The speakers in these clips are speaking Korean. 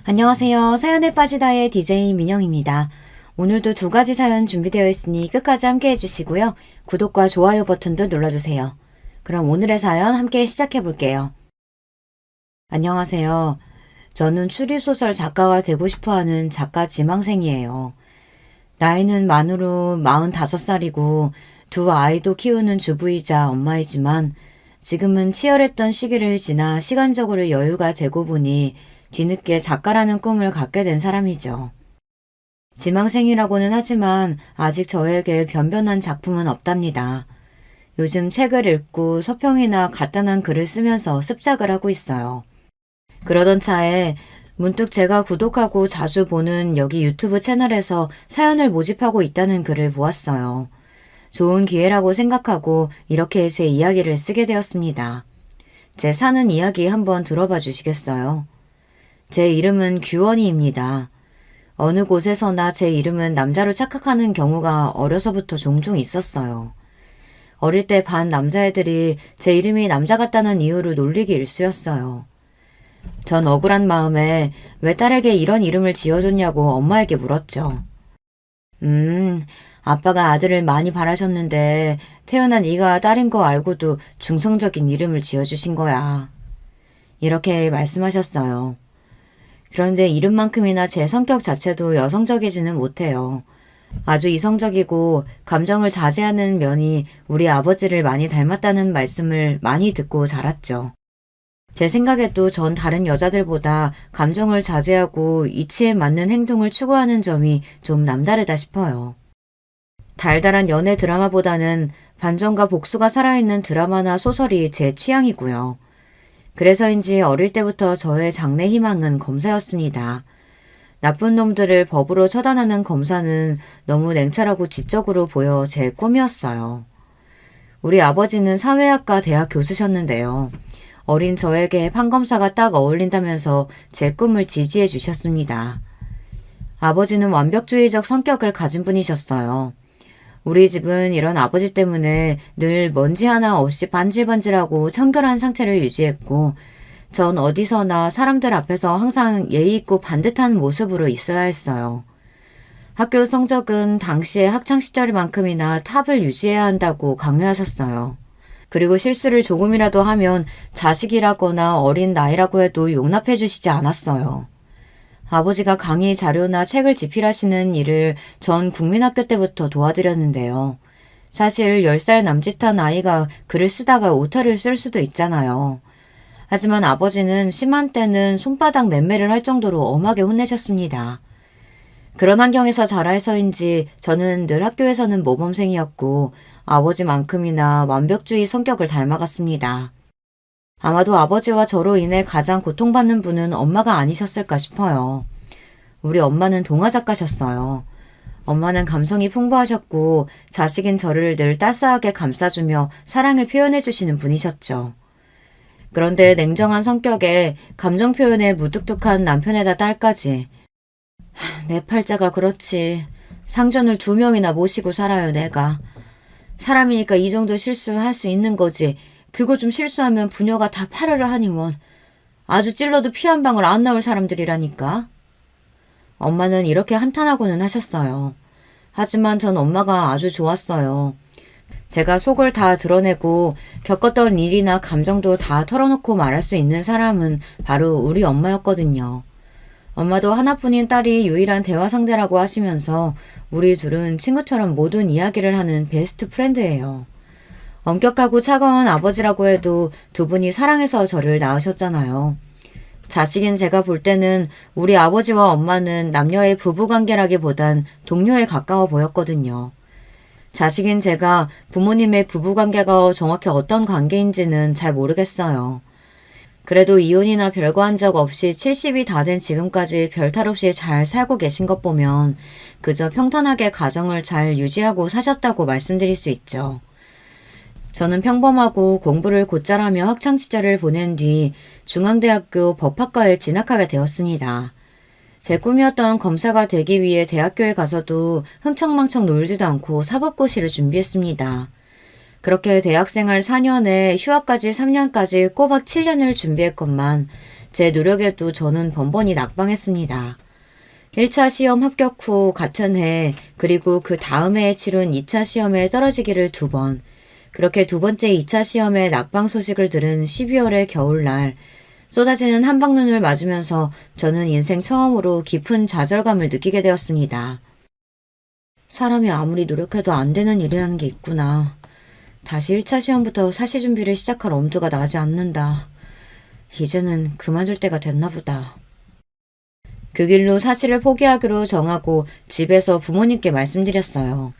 안녕하세요. 사연에 빠지다의 DJ 민영입니다. 오늘도 두 가지 사연 준비되어 있으니 끝까지 함께 해주시고요. 구독과 좋아요 버튼도 눌러주세요. 그럼 오늘의 사연 함께 시작해 볼게요. 안녕하세요. 저는 추리소설 작가가 되고 싶어하는 작가 지망생이에요. 나이는 만으로 45살이고 두 아이도 키우는 주부이자 엄마이지만 지금은 치열했던 시기를 지나 시간적으로 여유가 되고 보니 뒤늦게 작가라는 꿈을 갖게 된 사람이죠. 지망생이라고는 하지만 아직 저에게 변변한 작품은 없답니다. 요즘 책을 읽고 서평이나 간단한 글을 쓰면서 습작을 하고 있어요. 그러던 차에 문득 제가 구독하고 자주 보는 여기 유튜브 채널에서 사연을 모집하고 있다는 글을 보았어요. 좋은 기회라고 생각하고 이렇게 제 이야기를 쓰게 되었습니다. 제 사는 이야기 한번 들어봐 주시겠어요? 제 이름은 규원이입니다. 어느 곳에서나 제 이름은 남자로 착각하는 경우가 어려서부터 종종 있었어요. 어릴 때 반 남자애들이 제 이름이 남자 같다는 이유로 놀리기 일쑤였어요. 전 억울한 마음에 왜 딸에게 이런 이름을 지어줬냐고 엄마에게 물었죠. 아빠가 아들을 많이 바라셨는데 태어난 네가 딸인 거 알고도 중성적인 이름을 지어주신 거야. 이렇게 말씀하셨어요. 그런데 이름만큼이나 제 성격 자체도 여성적이지는 못해요. 아주 이성적이고 감정을 자제하는 면이 우리 아버지를 많이 닮았다는 말씀을 많이 듣고 자랐죠. 제 생각에도 전 다른 여자들보다 감정을 자제하고 이치에 맞는 행동을 추구하는 점이 좀 남다르다 싶어요. 달달한 연애 드라마보다는 반전과 복수가 살아있는 드라마나 소설이 제 취향이고요. 그래서인지 어릴 때부터 저의 장래 희망은 검사였습니다. 나쁜 놈들을 법으로 처단하는 검사는 너무 냉철하고 지적으로 보여 제 꿈이었어요. 우리 아버지는 사회학과 대학 교수셨는데요. 어린 저에게 판검사가 딱 어울린다면서 제 꿈을 지지해 주셨습니다. 아버지는 완벽주의적 성격을 가진 분이셨어요. 우리 집은 이런 아버지 때문에 늘 먼지 하나 없이 반질반질하고 청결한 상태를 유지했고 전 어디서나 사람들 앞에서 항상 예의 있고 반듯한 모습으로 있어야 했어요. 학교 성적은 당시의 학창시절만큼이나 탑을 유지해야 한다고 강요하셨어요. 그리고 실수를 조금이라도 하면 자식이라거나 어린 나이라고 해도 용납해 주시지 않았어요. 아버지가 강의 자료나 책을 집필하시는 일을 전 국민학교 때부터 도와드렸는데요. 사실 10살 남짓한 아이가 글을 쓰다가 오타를 쓸 수도 있잖아요. 하지만 아버지는 심한 때는 손바닥 맴매를 할 정도로 엄하게 혼내셨습니다. 그런 환경에서 자라서인지 저는 늘 학교에서는 모범생이었고 아버지만큼이나 완벽주의 성격을 닮아갔습니다. 아마도 아버지와 저로 인해 가장 고통받는 분은 엄마가 아니셨을까 싶어요. 우리 엄마는 동화작가셨어요. 엄마는 감성이 풍부하셨고 자식인 저를 늘 따스하게 감싸주며 사랑을 표현해주시는 분이셨죠. 그런데 냉정한 성격에 감정 표현에 무뚝뚝한 남편에다 딸까지. 내 팔자가 그렇지. 상전을 2명이나 모시고 살아요, 내가. 사람이니까 이 정도 실수할 수 있는 거지. 그거 좀 실수하면 부녀가 다 파르르 하니 원. 아주 찔러도 피 한 방울 안 나올 사람들이라니까. 엄마는 이렇게 한탄하고는 하셨어요. 하지만 전 엄마가 아주 좋았어요. 제가 속을 다 드러내고 겪었던 일이나 감정도 다 털어놓고 말할 수 있는 사람은 바로 우리 엄마였거든요. 엄마도 하나뿐인 딸이 유일한 대화 상대라고 하시면서 우리 둘은 친구처럼 모든 이야기를 하는 베스트 프렌드예요. 엄격하고 차가운 아버지라고 해도 두 분이 사랑해서 저를 낳으셨잖아요. 자식인 제가 볼 때는 우리 아버지와 엄마는 남녀의 부부관계라기보단 동료에 가까워 보였거든요. 자식인 제가 부모님의 부부관계가 정확히 어떤 관계인지는 잘 모르겠어요. 그래도 이혼이나 별거 한 적 없이 70이 다 된 지금까지 별탈 없이 잘 살고 계신 것 보면 그저 평탄하게 가정을 잘 유지하고 사셨다고 말씀드릴 수 있죠. 저는 평범하고 공부를 곧잘 하며 학창시절을 보낸 뒤 중앙대학교 법학과에 진학하게 되었습니다. 제 꿈이었던 검사가 되기 위해 대학교에 가서도 흥청망청 놀지도 않고 사법고시를 준비했습니다. 그렇게 대학생활 4년에 휴학까지 3년까지 꼬박 7년을 준비했건만 제 노력에도 저는 번번이 낙방했습니다. 1차 시험 합격 후 같은 해 그리고 그 다음 해에 치룬 2차 시험에 떨어지기를 2번, 그렇게 두 번째 2차 시험의 낙방 소식을 들은 12월의 겨울날 쏟아지는 한방눈을 맞으면서 저는 인생 처음으로 깊은 좌절감을 느끼게 되었습니다. 사람이 아무리 노력해도 안 되는 일이라는 게 있구나. 다시 1차 시험부터 사시 준비를 시작할 엄두가 나지 않는다. 이제는 그만둘 때가 됐나 보다. 그 길로 사시를 포기하기로 정하고 집에서 부모님께 말씀드렸어요.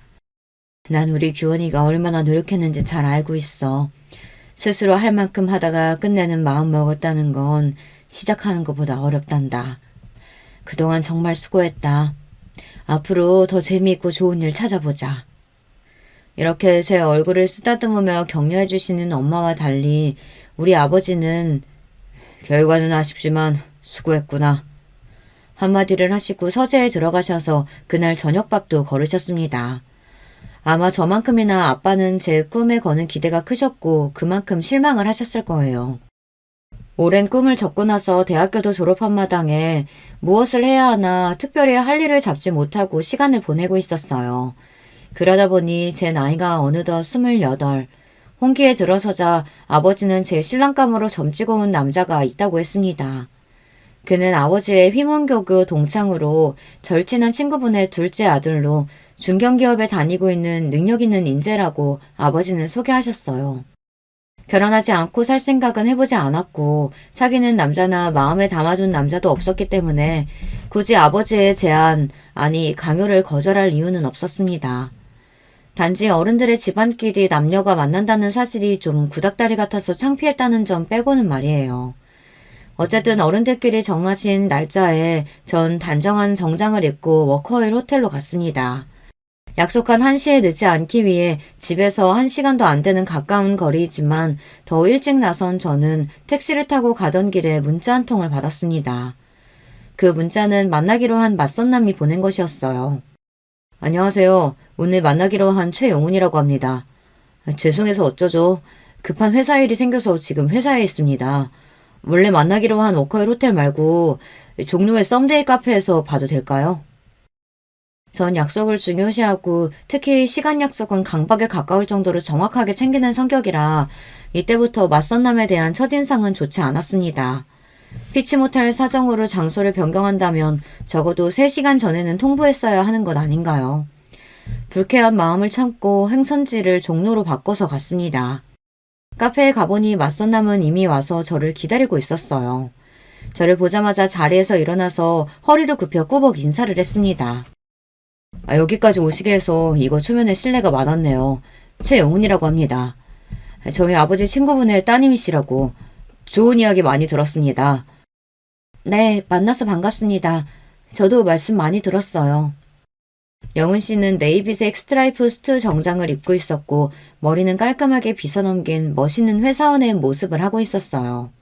난 우리 규원이가 얼마나 노력했는지 잘 알고 있어. 스스로 할 만큼 하다가 끝내는 마음 먹었다는 건 시작하는 것보다 어렵단다. 그동안 정말 수고했다. 앞으로 더 재미있고 좋은 일 찾아보자. 이렇게 제 얼굴을 쓰다듬으며 격려해 주시는 엄마와 달리 우리 아버지는 결과는 아쉽지만 수고했구나. 한마디를 하시고 서재에 들어가셔서 그날 저녁밥도 거르셨습니다. 아마 저만큼이나 아빠는 제 꿈에 거는 기대가 크셨고 그만큼 실망을 하셨을 거예요. 오랜 꿈을 접고 나서 대학교도 졸업한 마당에 무엇을 해야 하나 특별히 할 일을 잡지 못하고 시간을 보내고 있었어요. 그러다 보니 제 나이가 어느덧 28, 홍기에 들어서자 아버지는 제 신랑감으로 점찍어 온 남자가 있다고 했습니다. 그는 아버지의 휘문교교 동창으로 절친한 친구분의 둘째 아들로 중견기업에 다니고 있는 능력 있는 인재라고 아버지는 소개하셨어요. 결혼하지 않고 살 생각은 해보지 않았고 사귀는 남자나 마음에 담아둔 남자도 없었기 때문에 굳이 아버지의 제안, 아니 강요를 거절할 이유는 없었습니다. 단지 어른들의 집안끼리 남녀가 만난다는 사실이 좀 구닥다리 같아서 창피했다는 점 빼고는 말이에요. 어쨌든 어른들끼리 정하신 날짜에 전 단정한 정장을 입고 워커힐 호텔로 갔습니다. 약속한 1시에 늦지 않기 위해 집에서 1시간도 안 되는 가까운 거리이지만 더 일찍 나선 저는 택시를 타고 가던 길에 문자 한 통을 받았습니다. 그 문자는 만나기로 한 맞선남이 보낸 것이었어요. 안녕하세요. 오늘 만나기로 한 최영훈이라고 합니다. 죄송해서 어쩌죠. 급한 회사 일이 생겨서 지금 회사에 있습니다. 원래 만나기로 한 워커힐 호텔 말고 종로의 썸데이 카페에서 봐도 될까요? 전 약속을 중요시하고 특히 시간 약속은 강박에 가까울 정도로 정확하게 챙기는 성격이라 이때부터 맞선남에 대한 첫인상은 좋지 않았습니다. 피치 못할 사정으로 장소를 변경한다면 적어도 3시간 전에는 통보했어야 하는 것 아닌가요? 불쾌한 마음을 참고 행선지를 종로로 바꿔서 갔습니다. 카페에 가보니 맞선남은 이미 와서 저를 기다리고 있었어요. 저를 보자마자 자리에서 일어나서 허리를 굽혀 꾸벅 인사를 했습니다. 여기까지 오시게 해서 이거 초면에 실례가 많았네요. 최영훈이라고 합니다. 저희 아버지 친구분의 따님이시라고 좋은 이야기 많이 들었습니다. 네, 만나서 반갑습니다. 저도 말씀 많이 들었어요. 영훈 씨는 네이비색 스트라이프 수트 정장을 입고 있었고 머리는 깔끔하게 빗어넘긴 멋있는 회사원의 모습을 하고 있었어요.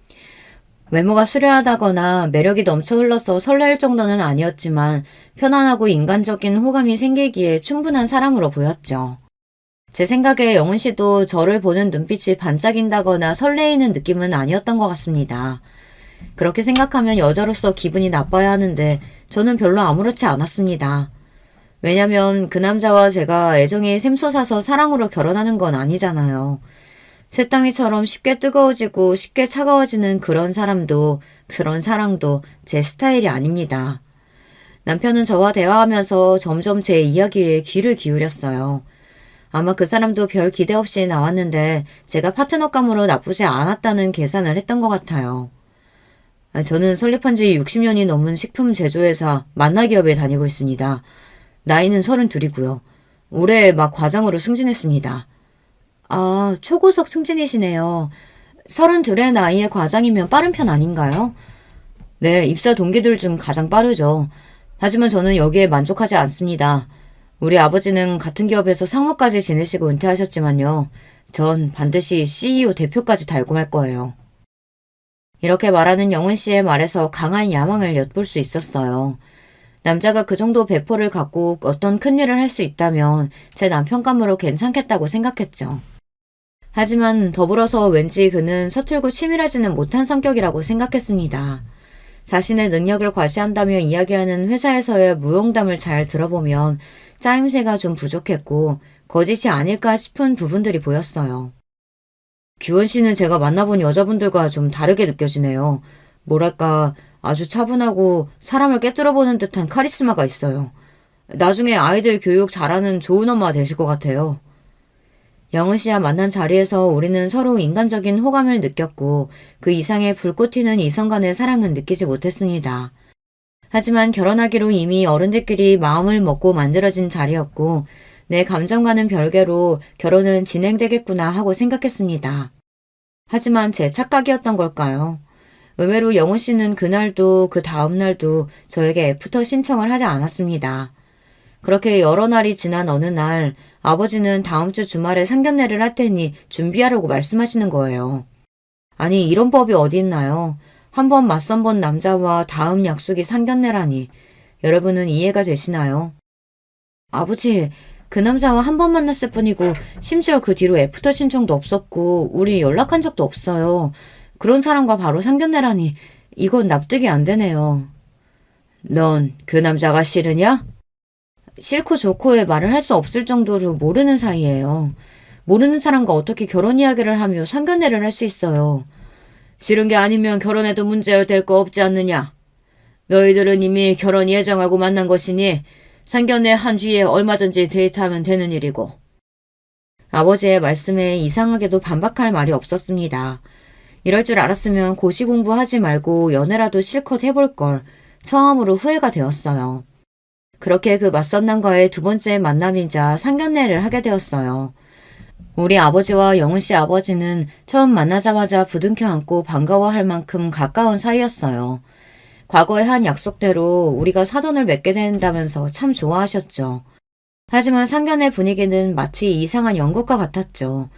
외모가 수려하다거나 매력이 넘쳐 흘러서 설렐 정도는 아니었지만 편안하고 인간적인 호감이 생기기에 충분한 사람으로 보였죠. 제 생각에 영훈 씨도 저를 보는 눈빛이 반짝인다거나 설레이는 느낌은 아니었던 것 같습니다. 그렇게 생각하면 여자로서 기분이 나빠야 하는데 저는 별로 아무렇지 않았습니다. 왜냐면 그 남자와 제가 애정이 샘솟아서 사랑으로 결혼하는 건 아니잖아요. 쇠땅이처럼 쉽게 뜨거워지고 쉽게 차가워지는 그런 사람도 그런 사랑도 제 스타일이 아닙니다. 남편은 저와 대화하면서 점점 제 이야기에 귀를 기울였어요. 아마 그 사람도 별 기대 없이 나왔는데 제가 파트너감으로 나쁘지 않았다는 계산을 했던 것 같아요. 저는 설립한 지 60년이 넘은 식품 제조회사 만나기업에 다니고 있습니다. 나이는 32이고요. 올해 막 과장으로 승진했습니다. 아, 초고속 승진이시네요. 32의 나이에 과장이면 빠른 편 아닌가요? 네, 입사 동기들 중 가장 빠르죠. 하지만 저는 여기에 만족하지 않습니다. 우리 아버지는 같은 기업에서 상무까지 지내시고 은퇴하셨지만요. 전 반드시 CEO 대표까지 달고 말 거예요. 이렇게 말하는 영훈 씨의 말에서 강한 야망을 엿볼 수 있었어요. 남자가 그 정도 배포를 갖고 어떤 큰일을 할 수 있다면 제 남편감으로 괜찮겠다고 생각했죠. 하지만 더불어서 왠지 그는 서툴고 치밀하지는 못한 성격이라고 생각했습니다. 자신의 능력을 과시한다며 이야기하는 회사에서의 무용담을 잘 들어보면 짜임새가 좀 부족했고 거짓이 아닐까 싶은 부분들이 보였어요. 규원 씨는 제가 만나본 여자분들과 좀 다르게 느껴지네요. 뭐랄까 아주 차분하고 사람을 꿰뚫어보는 듯한 카리스마가 있어요. 나중에 아이들 교육 잘하는 좋은 엄마가 되실 것 같아요. 영은 씨와 만난 자리에서 우리는 서로 인간적인 호감을 느꼈고 그 이상의 불꽃 튀는 이성 간의 사랑은 느끼지 못했습니다. 하지만 결혼하기로 이미 어른들끼리 마음을 먹고 만들어진 자리였고 내 감정과는 별개로 결혼은 진행되겠구나 하고 생각했습니다. 하지만 제 착각이었던 걸까요? 의외로 영은 씨는 그날도 그 다음날도 저에게 애프터 신청을 하지 않았습니다. 그렇게 여러 날이 지난 어느 날 아버지는 다음 주 주말에 상견례를 할 테니 준비하라고 말씀하시는 거예요. 아니 이런 법이 어디 있나요? 한 번 맞선 본 남자와 다음 약속이 상견례라니 여러분은 이해가 되시나요? 아버지 그 남자와 한 번 만났을 뿐이고 심지어 그 뒤로 애프터 신청도 없었고 우리 연락한 적도 없어요. 그런 사람과 바로 상견례라니 이건 납득이 안 되네요. 넌 그 남자가 싫으냐? 싫고 좋고의 말을 할 수 없을 정도로 모르는 사이예요. 모르는 사람과 어떻게 결혼 이야기를 하며 상견례를 할 수 있어요. 싫은 게 아니면 결혼해도 문제될 거 없지 않느냐. 너희들은 이미 결혼 예정하고 만난 것이니 상견례 한 주에 얼마든지 데이트하면 되는 일이고. 아버지의 말씀에 이상하게도 반박할 말이 없었습니다. 이럴 줄 알았으면 고시 공부하지 말고 연애라도 실컷 해볼 걸 처음으로 후회가 되었어요. 그렇게 그 맞선 남과의 두 번째 만남이자 상견례를 하게 되었어요. 우리 아버지와 영은 씨 아버지는 처음 만나자마자 부둥켜 안고 반가워할 만큼 가까운 사이였어요. 과거에 한 약속대로 우리가 사돈을 맺게 된다면서 참 좋아하셨죠. 하지만 상견례 분위기는 마치 이상한 연극과 같았죠.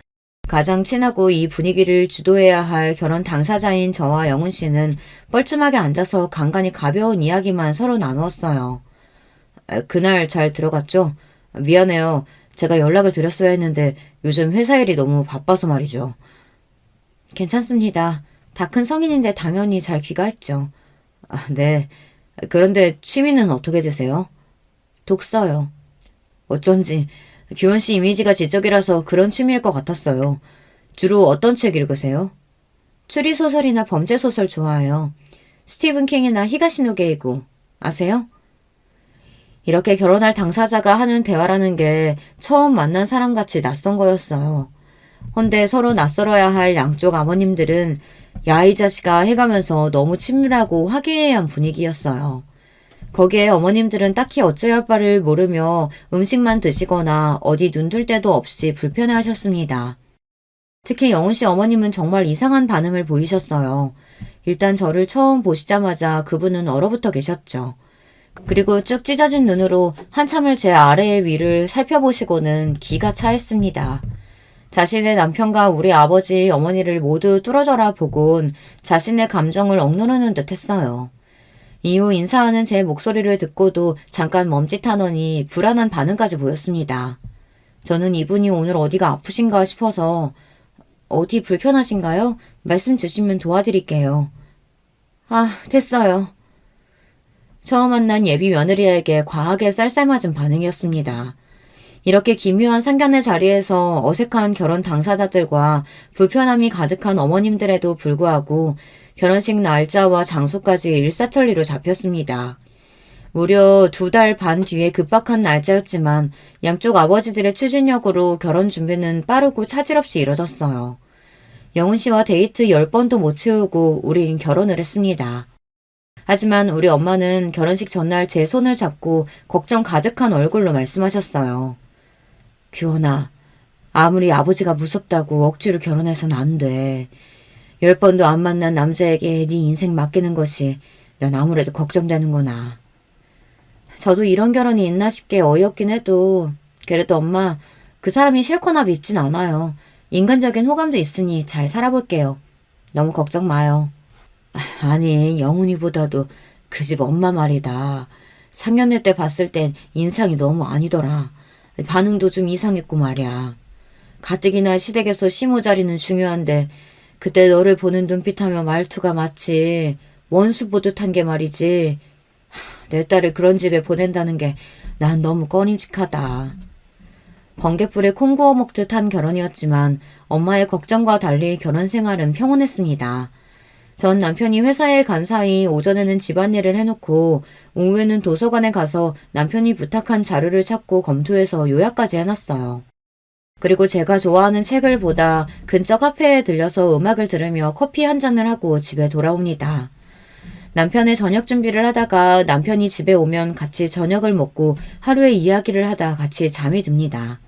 가장 친하고 이 분위기를 주도해야 할 결혼 당사자인 저와 영은 씨는 뻘쭘하게 앉아서 간간히 가벼운 이야기만 서로 나누었어요. 그날 잘 들어갔죠? 미안해요. 제가 연락을 드렸어야 했는데 요즘 회사 일이 너무 바빠서 말이죠. 괜찮습니다. 다 큰 성인인데 당연히 잘 귀가했죠. 네. 그런데 취미는 어떻게 되세요? 독서요. 어쩐지 규원 씨 이미지가 지적이라서 그런 취미일 것 같았어요. 주로 어떤 책 읽으세요? 추리소설이나 범죄소설 좋아해요. 스티븐 킹이나 히가시노 게이고 아세요? 이렇게 결혼할 당사자가 하는 대화라는 게 처음 만난 사람같이 낯선 거였어요. 헌데 서로 낯설어야 할 양쪽 아버님들은 야 이 자식아 해가면서 너무 친밀하고 화기애애한 분위기였어요. 거기에 어머님들은 딱히 어찌할 할 바를 모르며 음식만 드시거나 어디 눈들 데도 없이 불편해하셨습니다. 특히 영훈 씨 어머님은 정말 이상한 반응을 보이셨어요. 일단 저를 처음 보시자마자 그분은 얼어붙어 계셨죠. 그리고 쭉 찢어진 눈으로 한참을 제 아래의 위를 살펴보시고는 기가 차했습니다. 자신의 남편과 우리 아버지, 어머니를 모두 뚫어져라 보곤 자신의 감정을 억누르는 듯 했어요. 이후 인사하는 제 목소리를 듣고도 잠깐 멈칫하더니 불안한 반응까지 보였습니다. 저는 이분이 오늘 어디가 아프신가 싶어서 어디 불편하신가요? 말씀 주시면 도와드릴게요. 됐어요. 처음 만난 예비 며느리에게 과하게 쌀쌀맞은 반응이었습니다. 이렇게 기묘한 상견례 자리에서 어색한 결혼 당사자들과 불편함이 가득한 어머님들에도 불구하고 결혼식 날짜와 장소까지 일사천리로 잡혔습니다. 무려 2달 반 뒤에 급박한 날짜였지만 양쪽 아버지들의 추진력으로 결혼 준비는 빠르고 차질 없이 이뤄졌어요. 영훈 씨와 데이트 10번도 못 채우고 우린 결혼을 했습니다. 하지만 우리 엄마는 결혼식 전날 제 손을 잡고 걱정 가득한 얼굴로 말씀하셨어요. 규원아, 아무리 아버지가 무섭다고 억지로 결혼해선 안 돼. 10번도 안 만난 남자에게 네 인생 맡기는 것이 난 아무래도 걱정되는구나. 저도 이런 결혼이 있나 싶게 어이없긴 해도 그래도 엄마, 그 사람이 싫거나 밉진 않아요. 인간적인 호감도 있으니 잘 살아볼게요. 너무 걱정 마요. 아니, 영훈이보다도 그 집 엄마 말이다. 상견례 때 봤을 땐 인상이 너무 아니더라. 반응도 좀 이상했고 말이야. 가뜩이나 시댁에서 시모 자리는 중요한데 그때 너를 보는 눈빛하며 말투가 마치 원수 보듯한 게 말이지. 내 딸을 그런 집에 보낸다는 게 난 너무 꺼림칙하다. 번갯불에 콩 구워 먹듯 한 결혼이었지만 엄마의 걱정과 달리 결혼 생활은 평온했습니다. 전 남편이 회사에 간 사이 오전에는 집안일을 해놓고 오후에는 도서관에 가서 남편이 부탁한 자료를 찾고 검토해서 요약까지 해놨어요. 그리고 제가 좋아하는 책을 보다 근처 카페에 들려서 음악을 들으며 커피 한 잔을 하고 집에 돌아옵니다. 남편의 저녁 준비를 하다가 남편이 집에 오면 같이 저녁을 먹고 하루의 이야기를 하다 같이 잠이 듭니다.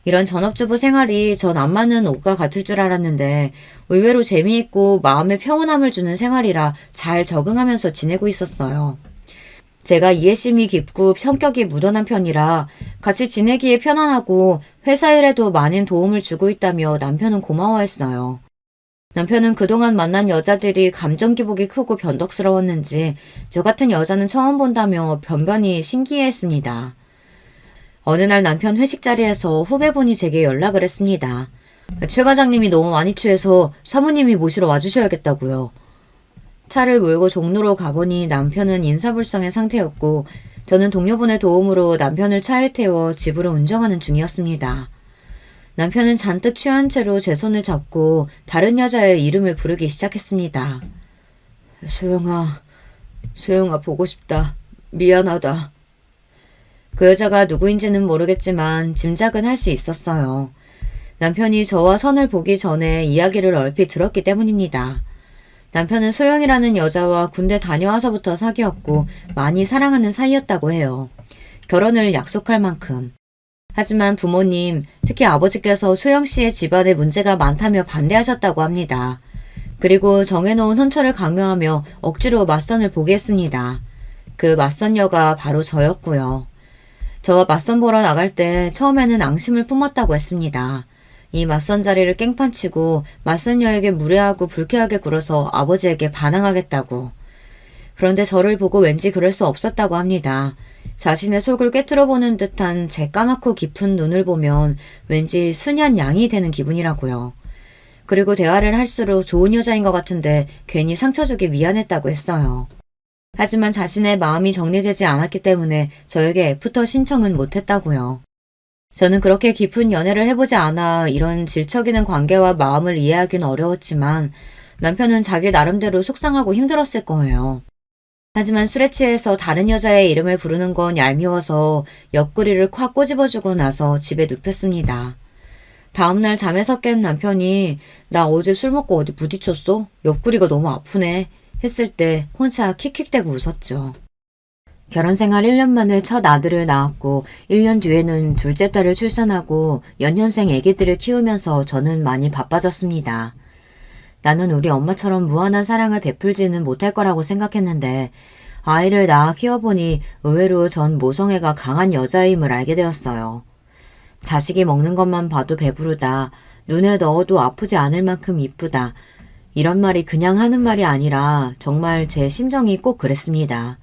이런 전업주부 생활이 전 안 맞는 옷과 같을 줄 알았는데 의외로 재미있고 마음의 평온함을 주는 생활이라 잘 적응하면서 지내고 있었어요. 제가 이해심이 깊고 성격이 무던한 편이라 같이 지내기에 편안하고 회사 일에도 많은 도움을 주고 있다며 남편은 고마워했어요. 남편은 그동안 만난 여자들이 감정 기복이 크고 변덕스러웠는지 저 같은 여자는 처음 본다며 변변히 신기해했습니다. 어느 날 남편 회식 자리에서 후배분이 제게 연락을 했습니다. 최 과장님이 너무 많이 취해서 사모님이 모시러 와주셔야겠다고요. 차를 몰고 종로로 가보니 남편은 인사불성의 상태였고 저는 동료분의 도움으로 남편을 차에 태워 집으로 운전하는 중이었습니다. 남편은 잔뜩 취한 채로 제 손을 잡고 다른 여자의 이름을 부르기 시작했습니다. 소영아 보고 싶다. 미안하다. 그 여자가 누구인지는 모르겠지만 짐작은 할 수 있었어요. 남편이 저와 선을 보기 전에 이야기를 얼핏 들었기 때문입니다. 남편은 소영이라는 여자와 군대 다녀와서부터 사귀었고 많이 사랑하는 사이였다고 해요. 결혼을 약속할 만큼. 하지만 부모님, 특히 아버지께서 소영 씨의 집안에 문제가 많다며 반대하셨다고 합니다. 그리고 정해놓은 혼처를 강요하며 억지로 맞선을 보게 했습니다. 그 맞선녀가 바로 저였고요. 저와 맞선 보러 나갈 때 처음에는 앙심을 품었다고 했습니다. 이 맞선 자리를 깽판치고 맞선녀에게 무례하고 불쾌하게 굴어서 아버지에게 반항하겠다고. 그런데 저를 보고 왠지 그럴 수 없었다고 합니다. 자신의 속을 꿰뚫어보는 듯한 제 까맣고 깊은 눈을 보면 왠지 순한 양이 되는 기분이라고요. 그리고 대화를 할수록 좋은 여자인 것 같은데 괜히 상처 주기 미안했다고 했어요. 하지만 자신의 마음이 정리되지 않았기 때문에 저에게 애프터 신청은 못했다고요. 저는 그렇게 깊은 연애를 해보지 않아 이런 질척이는 관계와 마음을 이해하기는 어려웠지만 남편은 자기 나름대로 속상하고 힘들었을 거예요. 하지만 술에 취해서 다른 여자의 이름을 부르는 건 얄미워서 옆구리를 콱 꼬집어주고 나서 집에 눕혔습니다. 다음날 잠에서 깬 남편이 나 어제 술 먹고 어디 부딪혔어? 옆구리가 너무 아프네 했을 때 혼자 킥킥대고 웃었죠. 결혼생활 1년 만에 첫 아들을 낳았고 1년 뒤에는 둘째 딸을 출산하고 연년생 아기들을 키우면서 저는 많이 바빠졌습니다. 나는 우리 엄마처럼 무한한 사랑을 베풀지는 못할 거라고 생각했는데 아이를 낳아 키워보니 의외로 전 모성애가 강한 여자임을 알게 되었어요. 자식이 먹는 것만 봐도 배부르다. 눈에 넣어도 아프지 않을 만큼 이쁘다. 이런 말이 그냥 하는 말이 아니라 정말 제 심정이 꼭 그랬습니다.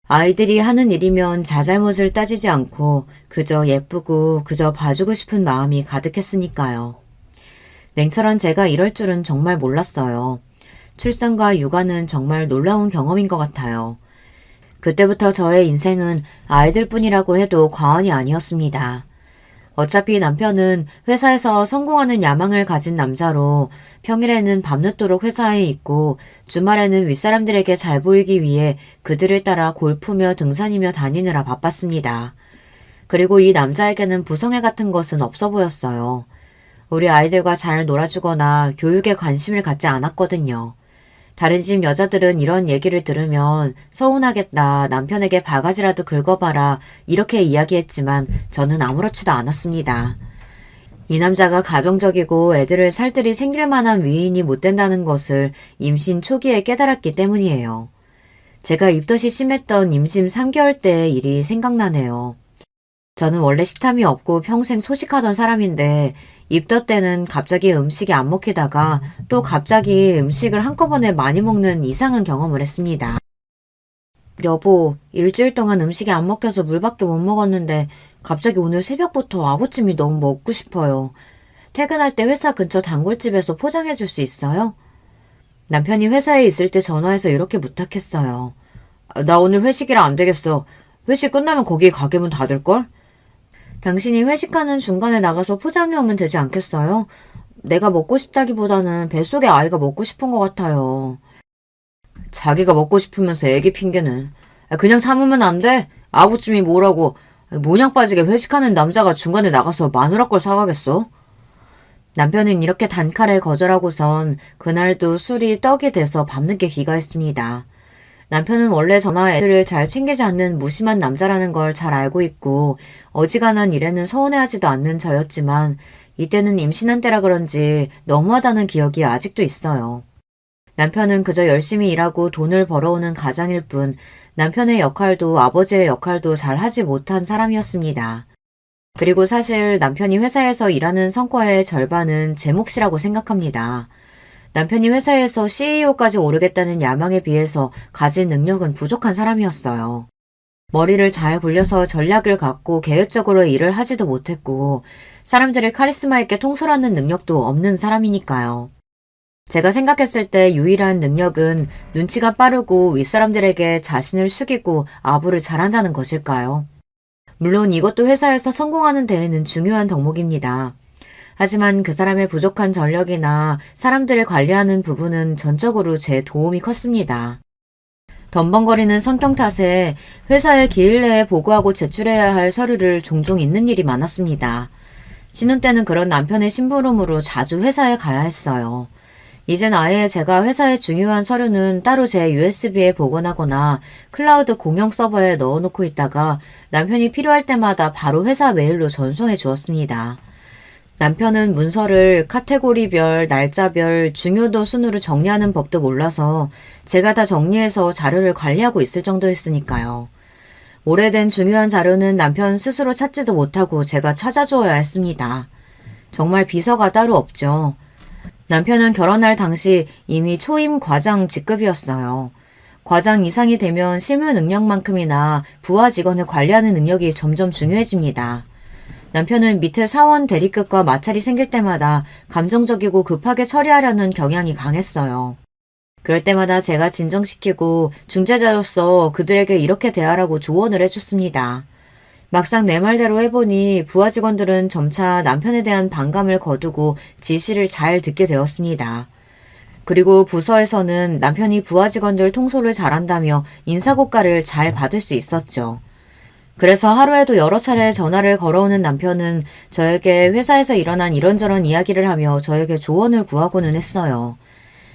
아이들이 하는 일이면 자잘못을 따지지 않고 그저 예쁘고 그저 봐주고 싶은 마음이 가득했으니까요. 냉철한 제가 이럴 줄은 정말 몰랐어요. 출산과 육아는 정말 놀라운 경험인 것 같아요. 그때부터 저의 인생은 아이들뿐이라고 해도 과언이 아니었습니다. 어차피 남편은 회사에서 성공하는 야망을 가진 남자로 평일에는 밤늦도록 회사에 있고 주말에는 윗사람들에게 잘 보이기 위해 그들을 따라 골프며 등산이며 다니느라 바빴습니다. 그리고 이 남자에게는 부성애 같은 것은 없어 보였어요. 우리 아이들과 잘 놀아주거나 교육에 관심을 갖지 않았거든요. 다른 집 여자들은 이런 얘기를 들으면 서운하겠다, 남편에게 바가지라도 긁어봐라 이렇게 이야기했지만 저는 아무렇지도 않았습니다. 이 남자가 가정적이고 애들을 살뜰히 챙길 만한 위인이 못 된다는 것을 임신 초기에 깨달았기 때문이에요. 제가 입덧이 심했던 임신 3개월 때의 일이 생각나네요. 저는 원래 식탐이 없고 평생 소식하던 사람인데 입덧 때는 갑자기 음식이 안 먹히다가 또 갑자기 음식을 한꺼번에 많이 먹는 이상한 경험을 했습니다. 여보, 일주일 동안 음식이 안 먹혀서 물밖에 못 먹었는데 갑자기 오늘 새벽부터 아구찜이 너무 먹고 싶어요. 퇴근할 때 회사 근처 단골집에서 포장해 줄 수 있어요? 남편이 회사에 있을 때 전화해서 이렇게 부탁했어요. 나 오늘 회식이라 안 되겠어. 회식 끝나면 거기 가게 문 닫을걸? 당신이 회식하는 중간에 나가서 포장해 오면 되지 않겠어요? 내가 먹고 싶다기보다는 뱃속에 아이가 먹고 싶은 것 같아요. 자기가 먹고 싶으면서 애기 핑계는. 그냥 참으면 안 돼? 아구찜이 뭐라고. 모냥 빠지게 회식하는 남자가 중간에 나가서 마누라 걸 사가겠어? 남편은 이렇게 단칼에 거절하고선 그날도 술이 떡이 돼서 밤늦게 귀가했습니다. 남편은 원래 저나 애들을 잘 챙기지 않는 무심한 남자라는 걸 잘 알고 있고 어지간한 일에는 서운해하지도 않는 저였지만 이때는 임신한 때라 그런지 너무하다는 기억이 아직도 있어요. 남편은 그저 열심히 일하고 돈을 벌어오는 가장일 뿐 남편의 역할도 아버지의 역할도 잘 하지 못한 사람이었습니다. 그리고 사실 남편이 회사에서 일하는 성과의 절반은 제 몫이라고 생각합니다. 남편이 회사에서 CEO까지 오르겠다는 야망에 비해서 가진 능력은 부족한 사람이었어요. 머리를 잘 굴려서 전략을 갖고 계획적으로 일을 하지도 못했고 사람들을 카리스마 있게 통솔하는 능력도 없는 사람이니까요. 제가 생각했을 때 유일한 능력은 눈치가 빠르고 윗사람들에게 자신을 숙이고 아부를 잘한다는 것일까요? 물론 이것도 회사에서 성공하는 데에는 중요한 덕목입니다. 하지만 그 사람의 부족한 전력이나 사람들을 관리하는 부분은 전적으로 제 도움이 컸습니다. 덤벙거리는 성격 탓에 회사에 기일 내에 보고하고 제출해야 할 서류를 종종 잊는 일이 많았습니다. 신혼 때는 그런 남편의 심부름으로 자주 회사에 가야 했어요. 이젠 아예 제가 회사의 중요한 서류는 따로 제 USB에 복원하거나 클라우드 공용 서버에 넣어놓고 있다가 남편이 필요할 때마다 바로 회사 메일로 전송해 주었습니다. 남편은 문서를 카테고리별, 날짜별, 중요도 순으로 정리하는 법도 몰라서 제가 다 정리해서 자료를 관리하고 있을 정도였으니까요. 오래된 중요한 자료는 남편 스스로 찾지도 못하고 제가 찾아주어야 했습니다. 정말 비서가 따로 없죠. 남편은 결혼할 당시 이미 초임 과장 직급이었어요. 과장 이상이 되면 실무 능력만큼이나 부하 직원을 관리하는 능력이 점점 중요해집니다. 남편은 밑에 사원 대리급과 마찰이 생길 때마다 감정적이고 급하게 처리하려는 경향이 강했어요. 그럴 때마다 제가 진정시키고 중재자로서 그들에게 이렇게 대하라고 조언을 해줬습니다. 막상 내 말대로 해보니 부하 직원들은 점차 남편에 대한 반감을 거두고 지시를 잘 듣게 되었습니다. 그리고 부서에서는 남편이 부하 직원들 통솔을 잘한다며 인사고과를 잘 받을 수 있었죠. 그래서 하루에도 여러 차례 전화를 걸어오는 남편은 저에게 회사에서 일어난 이런저런 이야기를 하며 저에게 조언을 구하고는 했어요.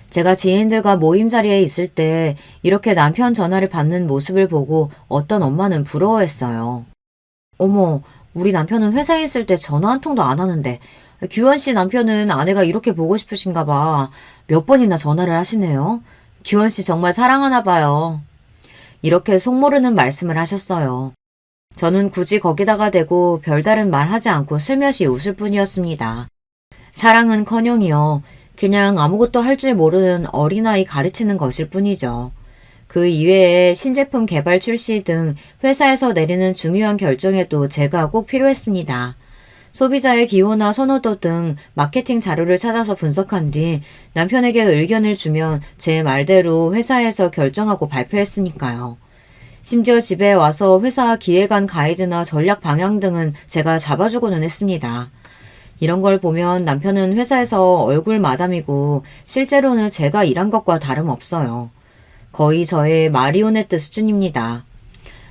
제가 지인들과 모임 자리에 있을 때 이렇게 남편 전화를 받는 모습을 보고 어떤 엄마는 부러워했어요. 어머, 우리 남편은 회사에 있을 때 전화 한 통도 안 하는데 규원 씨 남편은 아내가 이렇게 보고 싶으신가 봐. 몇 번이나 전화를 하시네요. 규원 씨 정말 사랑하나 봐요. 이렇게 속모르는 말씀을 하셨어요. 저는 굳이 거기다가 대고 별다른 말 하지 않고 슬며시 웃을 뿐이었습니다. 사랑은커녕이요. 그냥 아무것도 할 줄 모르는 어린아이 가르치는 것일 뿐이죠. 그 이외에 신제품 개발 출시 등 회사에서 내리는 중요한 결정에도 제가 꼭 필요했습니다. 소비자의 기호나 선호도 등 마케팅 자료를 찾아서 분석한 뒤 남편에게 의견을 주면 제 말대로 회사에서 결정하고 발표했으니까요. 심지어 집에 와서 회사 기획안 가이드나 전략 방향 등은 제가 잡아주고는 했습니다. 이런 걸 보면 남편은 회사에서 얼굴 마담이고 실제로는 제가 일한 것과 다름없어요. 거의 저의 마리오네트 수준입니다.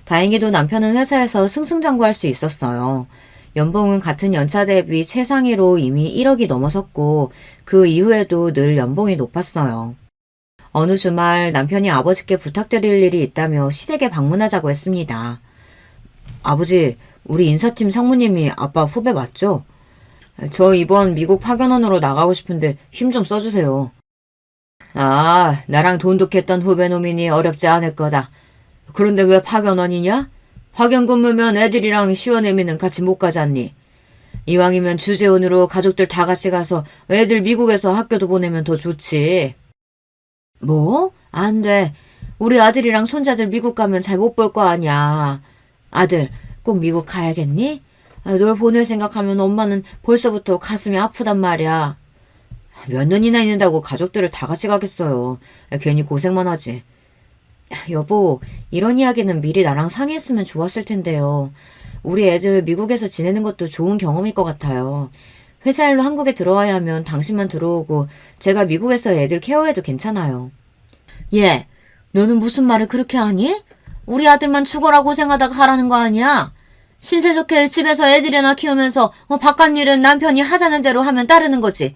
다행히도 남편은 회사에서 승승장구할 수 있었어요. 연봉은 같은 연차 대비 최상위로 이미 1억이 넘어섰고 그 이후에도 늘 연봉이 높았어요. 어느 주말 남편이 아버지께 부탁드릴 일이 있다며 시댁에 방문하자고 했습니다. 아버지, 우리 인사팀 상무님이 아빠 후배 맞죠? 저 이번 미국 파견원으로 나가고 싶은데 힘 좀 써주세요. 아, 나랑 돈독했던 후배놈이니 어렵지 않을 거다. 그런데 왜 파견원이냐? 파견 근무면 애들이랑 시원애미는 같이 못 가잖니. 이왕이면 주재원으로 가족들 다 같이 가서 애들 미국에서 학교도 보내면 더 좋지. 뭐? 안 돼. 우리 아들이랑 손자들 미국 가면 잘 못 볼 거 아니야. 아들, 꼭 미국 가야겠니? 널 보낼 생각하면 엄마는 벌써부터 가슴이 아프단 말이야. 몇 년이나 있는다고 가족들을 다 같이 가겠어요. 괜히 고생만 하지. 여보, 이런 이야기는 미리 나랑 상의했으면 좋았을 텐데요. 우리 애들 미국에서 지내는 것도 좋은 경험일 것 같아요. 회사 일로 한국에 들어와야 하면 당신만 들어오고 제가 미국에서 애들 케어해도 괜찮아요. 얘, 너는 무슨 말을 그렇게 하니? 우리 아들만 죽어라 고생하다가 하라는 거 아니야? 신세 좋게 집에서 애들이나 키우면서 바깥 일은 남편이 하자는 대로 하면 따르는 거지.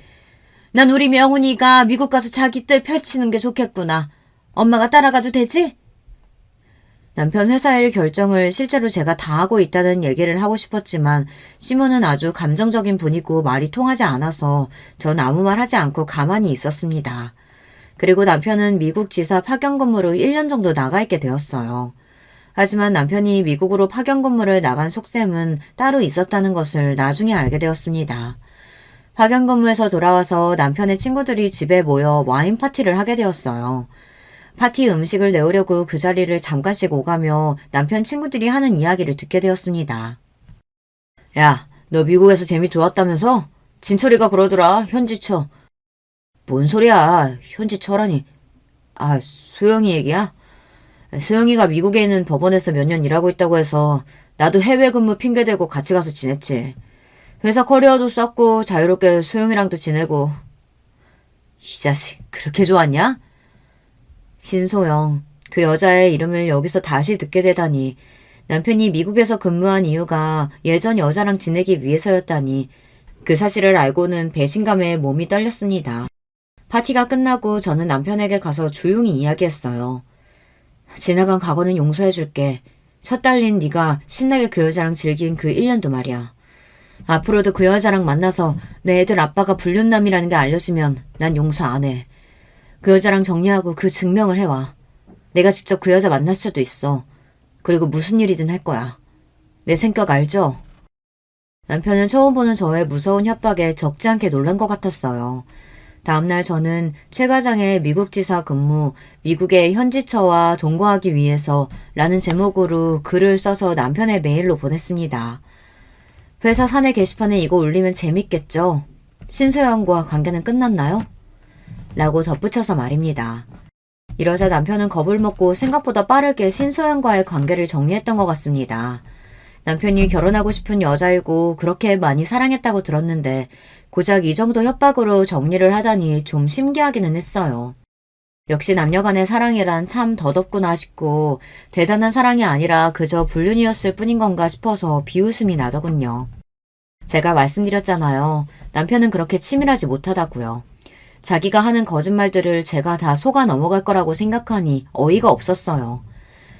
난 우리 명훈이가 미국 가서 자기 뜻 펼치는 게 좋겠구나. 엄마가 따라가도 되지? 남편 회사 일 결정을 실제로 제가 다 하고 있다는 얘기를 하고 싶었지만 시몬은 아주 감정적인 분이고 말이 통하지 않아서 전 아무 말 하지 않고 가만히 있었습니다. 그리고 남편은 미국 지사 파견 근무로 1년 정도 나가 있게 되었어요. 하지만 남편이 미국으로 파견 근무를 나간 속셈은 따로 있었다는 것을 나중에 알게 되었습니다. 파견 근무에서 돌아와서 남편의 친구들이 집에 모여 와인 파티를 하게 되었어요. 파티 음식을 내오려고 그 자리를 잠깐씩 오가며 남편 친구들이 하는 이야기를 듣게 되었습니다. 야, 너 미국에서 재미 좋았다면서? 진철이가 그러더라, 현지처. 뭔 소리야, 현지처라니. 아, 소영이 얘기야? 소영이가 미국에 있는 법원에서 몇 년 일하고 있다고 해서 나도 해외 근무 핑계대고 같이 가서 지냈지. 회사 커리어도 쌓고 자유롭게 소영이랑도 지내고. 이 자식, 그렇게 좋았냐? 신소영, 그 여자의 이름을 여기서 다시 듣게 되다니 남편이 미국에서 근무한 이유가 예전 여자랑 지내기 위해서였다니 그 사실을 알고는 배신감에 몸이 떨렸습니다. 파티가 끝나고 저는 남편에게 가서 조용히 이야기했어요. 지나간 과거는 용서해줄게. 첫 딸린 네가 신나게 그 여자랑 즐긴 그 1년도 말이야. 앞으로도 그 여자랑 만나서 내 애들 아빠가 불륜남이라는 게 알려지면 난 용서 안 해. 그 여자랑 정리하고 그 증명을 해와. 내가 직접 그 여자 만날 수도 있어. 그리고 무슨 일이든 할 거야. 내 성격 알죠? 남편은 처음 보는 저의 무서운 협박에 적지 않게 놀란 것 같았어요. 다음날 저는 최 과장의 미국 지사 근무, 미국의 현지처와 동거하기 위해서 라는 제목으로 글을 써서 남편의 메일로 보냈습니다. 회사 사내 게시판에 이거 올리면 재밌겠죠? 신소영과 관계는 끝났나요? 라고 덧붙여서 말입니다. 이러자 남편은 겁을 먹고 생각보다 빠르게 신소영과의 관계를 정리했던 것 같습니다. 남편이 결혼하고 싶은 여자이고 그렇게 많이 사랑했다고 들었는데 고작 이 정도 협박으로 정리를 하다니 좀 신기하기는 했어요. 역시 남녀간의 사랑이란 참 더덥구나 싶고 대단한 사랑이 아니라 그저 불륜이었을 뿐인 건가 싶어서 비웃음이 나더군요. 제가 말씀드렸잖아요. 남편은 그렇게 치밀하지 못하다고요. 자기가 하는 거짓말들을 제가 다 속아 넘어갈 거라고 생각하니 어이가 없었어요.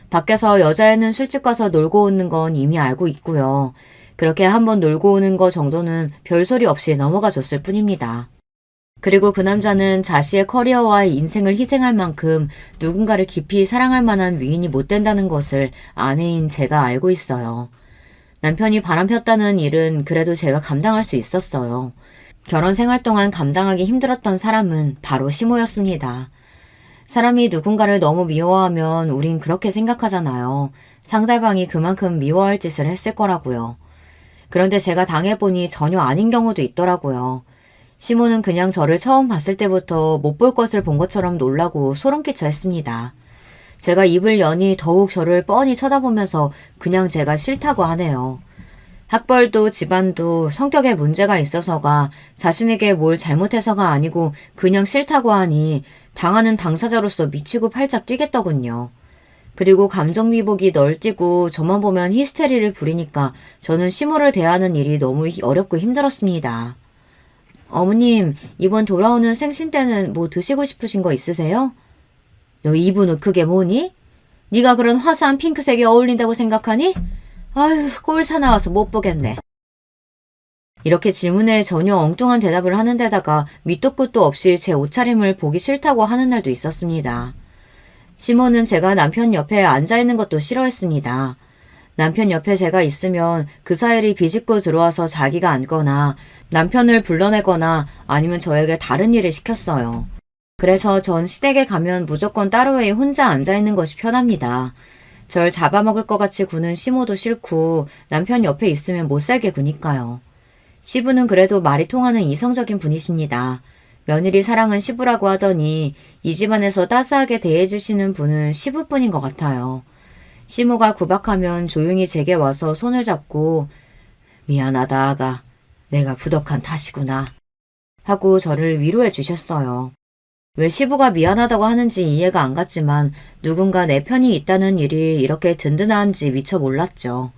밖에서 여자애는 술집 가서 놀고 오는 건 이미 알고 있고요. 그렇게 한번 놀고 오는 거 정도는 별소리 없이 넘어가 줬을 뿐입니다. 그리고 그 남자는 자신의 커리어와 인생을 희생할 만큼 누군가를 깊이 사랑할 만한 위인이 못 된다는 것을 아내인 제가 알고 있어요. 남편이 바람 폈다는 일은 그래도 제가 감당할 수 있었어요. 결혼 생활 동안 감당하기 힘들었던 사람은 바로 시모였습니다. 사람이 누군가를 너무 미워하면 우린 그렇게 생각하잖아요. 상대방이 그만큼 미워할 짓을 했을 거라고요. 그런데 제가 당해보니 전혀 아닌 경우도 있더라고요. 시모는 그냥 저를 처음 봤을 때부터 못 볼 것을 본 것처럼 놀라고 소름끼쳐 했습니다. 제가 입을 여니 더욱 저를 뻔히 쳐다보면서 그냥 제가 싫다고 하네요. 학벌도 집안도 성격에 문제가 있어서가 자신에게 뭘 잘못해서가 아니고 그냥 싫다고 하니 당하는 당사자로서 미치고 팔짝 뛰겠더군요. 그리고 감정위복이 널뛰고 저만 보면 히스테리를 부리니까 저는 시모를 대하는 일이 너무 어렵고 힘들었습니다. 어머님, 이번 돌아오는 생신 때는 뭐 드시고 싶으신 거 있으세요? 너 입은 옷 그게 뭐니? 네가 그런 화사한 핑크색이 어울린다고 생각하니? 아휴, 꼴 사나워서 못 보겠네. 이렇게 질문에 전혀 엉뚱한 대답을 하는 데다가 밑도 끝도 없이 제 옷차림을 보기 싫다고 하는 날도 있었습니다. 시모는 제가 남편 옆에 앉아있는 것도 싫어했습니다. 남편 옆에 제가 있으면 그 사이를 비집고 들어와서 자기가 앉거나 남편을 불러내거나 아니면 저에게 다른 일을 시켰어요. 그래서 전 시댁에 가면 무조건 따로에 혼자 앉아있는 것이 편합니다. 절 잡아먹을 것 같이 구는 시모도 싫고 남편 옆에 있으면 못 살게 구니까요. 시부는 그래도 말이 통하는 이성적인 분이십니다. 며느리 사랑은 시부라고 하더니 이 집안에서 따스하게 대해주시는 분은 시부뿐인 것 같아요. 시모가 구박하면 조용히 제게 와서 손을 잡고 미안하다 아가. 내가 부덕한 탓이구나. 하고 저를 위로해 주셨어요. 왜 시부가 미안하다고 하는지 이해가 안 갔지만 누군가 내 편이 있다는 일이 이렇게 든든한지 미처 몰랐죠.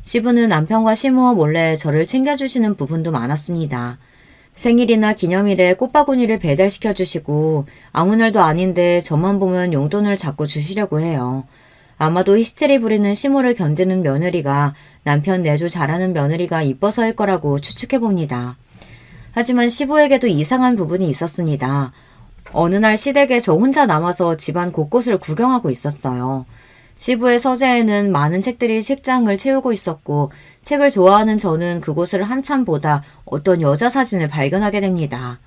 시부는 남편과 시모 몰래 저를 챙겨주시는 부분도 많았습니다. 생일이나 기념일에 꽃바구니를 배달시켜 주시고 아무 날도 아닌데 저만 보면 용돈을 자꾸 주시려고 해요. 아마도 히스테리 부리는 시모를 견디는 며느리가 남편 내조 잘하는 며느리가 이뻐서일 거라고 추측해봅니다. 하지만 시부에게도 이상한 부분이 있었습니다. 어느 날 시댁에 저 혼자 남아서 집안 곳곳을 구경하고 있었어요. 시부의 서재에는 많은 책들이 책장을 채우고 있었고 책을 좋아하는 저는 그곳을 한참 보다 어떤 여자 사진을 발견하게 됩니다.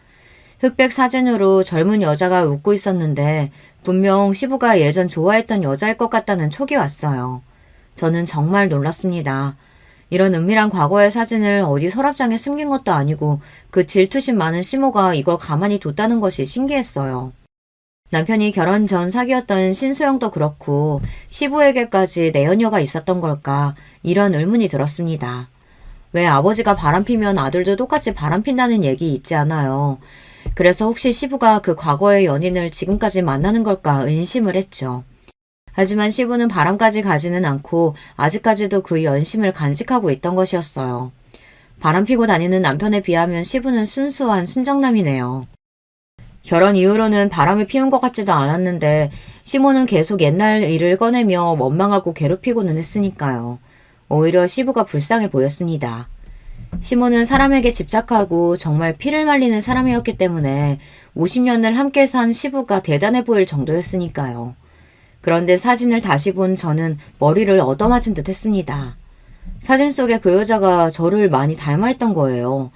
흑백 사진으로 젊은 여자가 웃고 있었는데 분명 시부가 예전 좋아했던 여자일 것 같다는 촉이 왔어요. 저는 정말 놀랐습니다. 이런 은밀한 과거의 사진을 어디 서랍장에 숨긴 것도 아니고 그 질투심 많은 시모가 이걸 가만히 뒀다는 것이 신기했어요. 남편이 결혼 전 사귀었던 신소영도 그렇고 시부에게까지 내연녀가 있었던 걸까 이런 의문이 들었습니다. 왜 아버지가 바람피면 아들도 똑같이 바람핀다는 얘기 있지 않아요. 그래서 혹시 시부가 그 과거의 연인을 지금까지 만나는 걸까 의심을 했죠. 하지만 시부는 바람까지 가지는 않고 아직까지도 그 연심을 간직하고 있던 것이었어요. 바람피고 다니는 남편에 비하면 시부는 순수한 순정남이네요. 결혼 이후로는 바람을 피운 것 같지도 않았는데 시모는 계속 옛날 일을 꺼내며 원망하고 괴롭히고는 했으니까요. 오히려 시부가 불쌍해 보였습니다. 시모는 사람에게 집착하고 정말 피를 말리는 사람이었기 때문에 50년을 함께 산 시부가 대단해 보일 정도였으니까요. 그런데 사진을 다시 본 저는 머리를 얻어맞은 듯 했습니다. 사진 속의 그 여자가 저를 많이 닮아있던 거예요.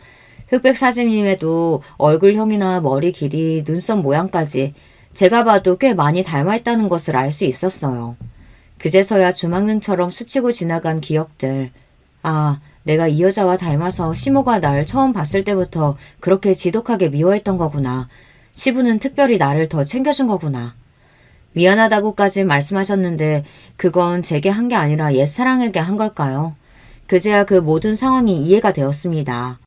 흑백 사진임에도 얼굴형이나 머리 길이, 눈썹 모양까지 제가 봐도 꽤 많이 닮아있다는 것을 알 수 있었어요. 그제서야 주막능처럼 스치고 지나간 기억들. 아, 내가 이 여자와 닮아서 시모가 날 처음 봤을 때부터 그렇게 지독하게 미워했던 거구나. 시부는 특별히 나를 더 챙겨준 거구나. 미안하다고까지 말씀하셨는데 그건 제게 한 게 아니라 옛사랑에게 한 걸까요? 그제야 그 모든 상황이 이해가 되었습니다.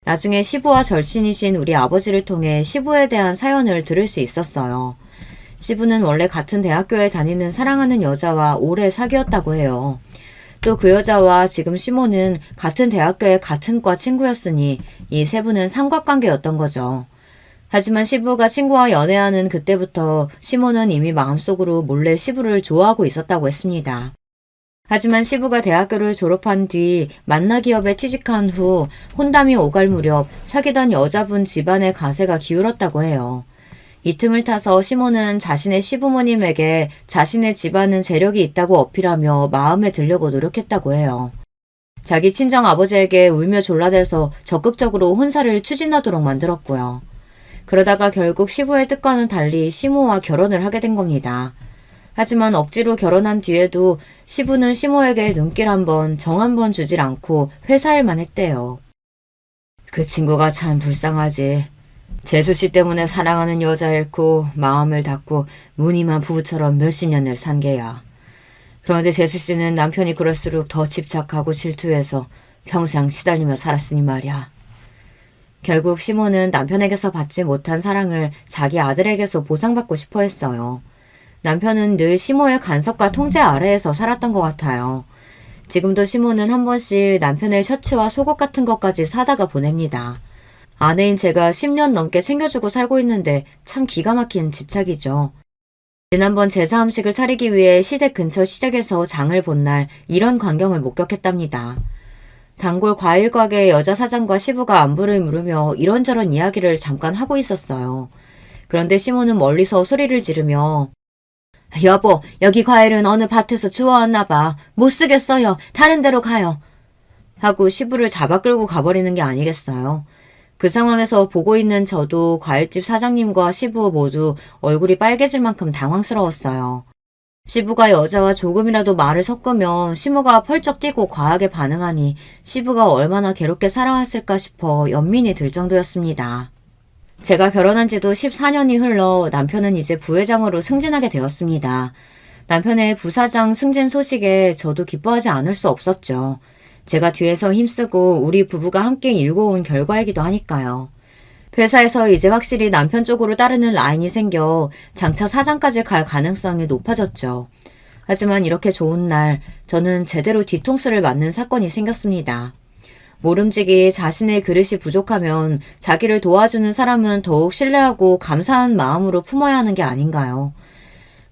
나중에 시부와 절친이신 우리 아버지를 통해 시부에 대한 사연을 들을 수 있었어요. 시부는 원래 같은 대학교에 다니는 사랑하는 여자와 오래 사귀었다고 해요. 또 그 여자와 지금 시모는 같은 대학교의 같은 과 친구였으니 이 세 분은 삼각관계였던 거죠. 하지만 시부가 친구와 연애하는 그때부터 시모는 이미 마음속으로 몰래 시부를 좋아하고 있었다고 했습니다. 하지만 시부가 대학교를 졸업한 뒤 만나 기업에 취직한 후 혼담이 오갈 무렵 사귀던 여자분 집안의 가세가 기울었다고 해요. 이 틈을 타서 시모는 자신의 시부모님에게 자신의 집안은 재력이 있다고 어필하며 마음에 들려고 노력했다고 해요. 자기 친정 아버지에게 울며 졸라대서 적극적으로 혼사를 추진하도록 만들었고요. 그러다가 결국 시부의 뜻과는 달리 시모와 결혼을 하게 된 겁니다. 하지만 억지로 결혼한 뒤에도 시부는 시모에게 눈길 한 번, 정 한 번 주질 않고 회사일만 했대요. 그 친구가 참 불쌍하지. 재수씨 때문에 사랑하는 여자 잃고 마음을 닫고 무늬만 부부처럼 몇십 년을 산 게야. 그런데 재수씨는 남편이 그럴수록 더 집착하고 질투해서 평생 시달리며 살았으니 말이야. 결국 시모는 남편에게서 받지 못한 사랑을 자기 아들에게서 보상받고 싶어 했어요. 남편은 늘 시모의 간섭과 통제 아래에서 살았던 것 같아요. 지금도 시모는 한 번씩 남편의 셔츠와 속옷 같은 것까지 사다가 보냅니다. 아내인 제가 10년 넘게 챙겨주고 살고 있는데 참 기가 막힌 집착이죠. 지난번 제사 음식을 차리기 위해 시댁 근처 시장에서 장을 본 날 이런 광경을 목격했답니다. 단골 과일 가게 여자 사장과 시부가 안부를 물으며 이런저런 이야기를 잠깐 하고 있었어요. 그런데 시모는 멀리서 소리를 지르며 여보, 여기 과일은 어느 밭에서 주워왔나 봐. 못 쓰겠어요. 다른 데로 가요. 하고 시부를 잡아 끌고 가버리는 게 아니겠어요. 그 상황에서 보고 있는 저도 과일집 사장님과 시부 모두 얼굴이 빨개질 만큼 당황스러웠어요. 시부가 여자와 조금이라도 말을 섞으면 시모가 펄쩍 뛰고 과하게 반응하니 시부가 얼마나 괴롭게 살아왔을까 싶어 연민이 들 정도였습니다. 제가 결혼한 지도 14년이 흘러 남편은 이제 부회장으로 승진하게 되었습니다. 남편의 부사장 승진 소식에 저도 기뻐하지 않을 수 없었죠. 제가 뒤에서 힘쓰고 우리 부부가 함께 일궈온 결과이기도 하니까요. 회사에서 이제 확실히 남편 쪽으로 따르는 라인이 생겨 장차 사장까지 갈 가능성이 높아졌죠. 하지만 이렇게 좋은 날 저는 제대로 뒤통수를 맞는 사건이 생겼습니다. 모름지기 자신의 그릇이 부족하면 자기를 도와주는 사람은 더욱 신뢰하고 감사한 마음으로 품어야 하는 게 아닌가요?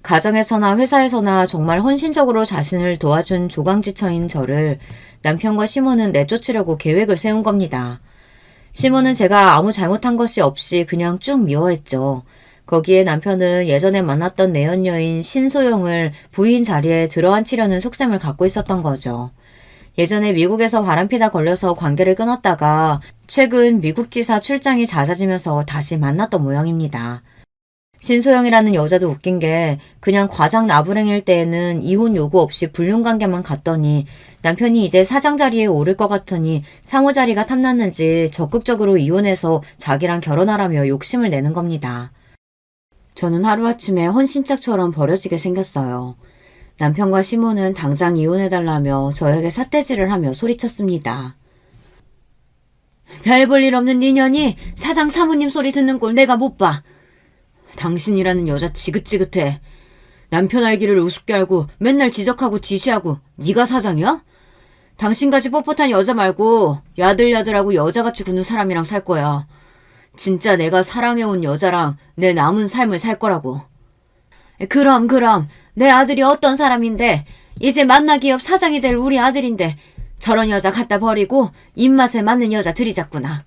가정에서나 회사에서나 정말 헌신적으로 자신을 도와준 조강지처인 저를 남편과 시모는 내쫓으려고 계획을 세운 겁니다. 시모는 제가 아무 잘못한 것이 없이 그냥 쭉 미워했죠. 거기에 남편은 예전에 만났던 내연녀인 신소영을 부인 자리에 들어앉히려는 속셈을 갖고 있었던 거죠. 예전에 미국에서 바람피다 걸려서 관계를 끊었다가 최근 미국 지사 출장이 잦아지면서 다시 만났던 모양입니다. 신소영이라는 여자도 웃긴 게 그냥 과장 나부랭일 때에는 이혼 요구 없이 불륜관계만 갔더니 남편이 이제 사장 자리에 오를 것 같으니 사모 자리가 탐났는지 적극적으로 이혼해서 자기랑 결혼하라며 욕심을 내는 겁니다. 저는 하루아침에 헌신짝처럼 버려지게 생겼어요. 남편과 시모는 당장 이혼해달라며 저에게 삿대질을 하며 소리쳤습니다. 별 볼 일 없는 네 년이 사장 사모님 소리 듣는 꼴 내가 못 봐. 당신이라는 여자 지긋지긋해. 남편 알기를 우습게 알고 맨날 지적하고 지시하고 네가 사장이야? 당신같이 뻣뻣한 여자 말고 야들야들하고 여자같이 구는 사람이랑 살 거야. 진짜 내가 사랑해온 여자랑 내 남은 삶을 살 거라고. 그럼 내 아들이 어떤 사람인데 이제 만나 기업 사장이 될 우리 아들인데 저런 여자 갖다 버리고 입맛에 맞는 여자 들이잡구나.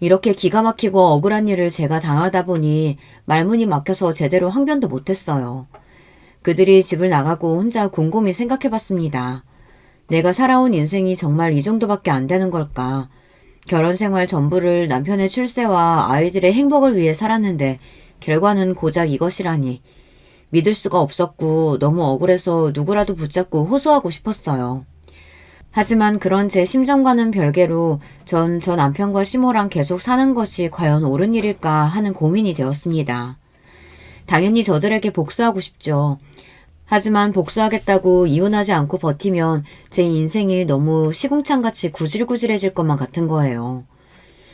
이렇게 기가 막히고 억울한 일을 제가 당하다 보니 말문이 막혀서 제대로 항변도 못했어요. 그들이 집을 나가고 혼자 곰곰이 생각해봤습니다. 내가 살아온 인생이 정말 이 정도밖에 안 되는 걸까? 결혼 생활 전부를 남편의 출세와 아이들의 행복을 위해 살았는데 결과는 고작 이것이라니. 믿을 수가 없었고 너무 억울해서 누구라도 붙잡고 호소하고 싶었어요. 하지만 그런 제 심정과는 별개로 전 저 남편과 시모랑 계속 사는 것이 과연 옳은 일일까 하는 고민이 되었습니다. 당연히 저들에게 복수하고 싶죠. 하지만 복수하겠다고 이혼하지 않고 버티면 제 인생이 너무 시궁창같이 구질구질해질 것만 같은 거예요.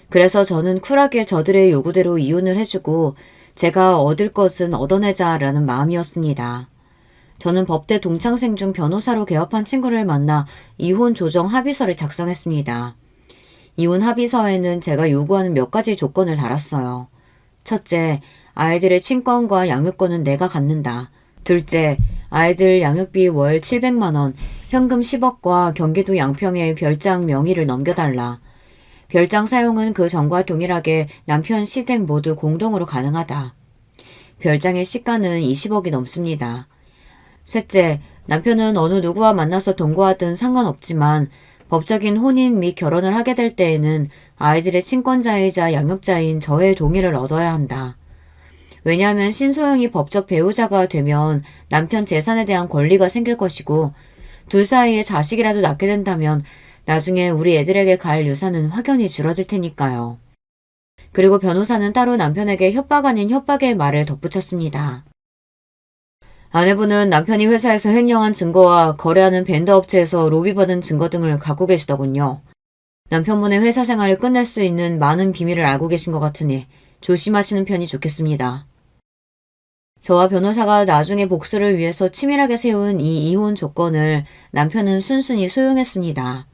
그래서 저는 쿨하게 저들의 요구대로 이혼을 해주고 제가 얻을 것은 얻어내자라는 마음이었습니다. 저는 법대 동창생 중 변호사로 개업한 친구를 만나 이혼 조정 합의서를 작성했습니다. 이혼 합의서에는 제가 요구하는 몇 가지 조건을 달았어요. 첫째, 아이들의 친권과 양육권은 내가 갖는다. 둘째, 아이들 양육비 월 700만 원, 현금 10억과 경기도 양평에 별장 명의를 넘겨달라. 별장 사용은 그 전과 동일하게 남편 시댁 모두 공동으로 가능하다. 별장의 시가는 20억이 넘습니다. 셋째, 남편은 어느 누구와 만나서 동거하든 상관없지만 법적인 혼인 및 결혼을 하게 될 때에는 아이들의 친권자이자 양육자인 저의 동의를 얻어야 한다. 왜냐하면 신소영이 법적 배우자가 되면 남편 재산에 대한 권리가 생길 것이고 둘 사이에 자식이라도 낳게 된다면 나중에 우리 애들에게 갈 유산은 확연히 줄어들 테니까요. 그리고 변호사는 따로 남편에게 협박 아닌 협박의 말을 덧붙였습니다. 아내분은 남편이 회사에서 횡령한 증거와 거래하는 벤더 업체에서 로비받은 증거 등을 갖고 계시더군요. 남편분의 회사 생활을 끝낼 수 있는 많은 비밀을 알고 계신 것 같으니 조심하시는 편이 좋겠습니다. 저와 변호사가 나중에 복수를 위해서 치밀하게 세운 이 이혼 조건을 남편은 순순히 소용했습니다.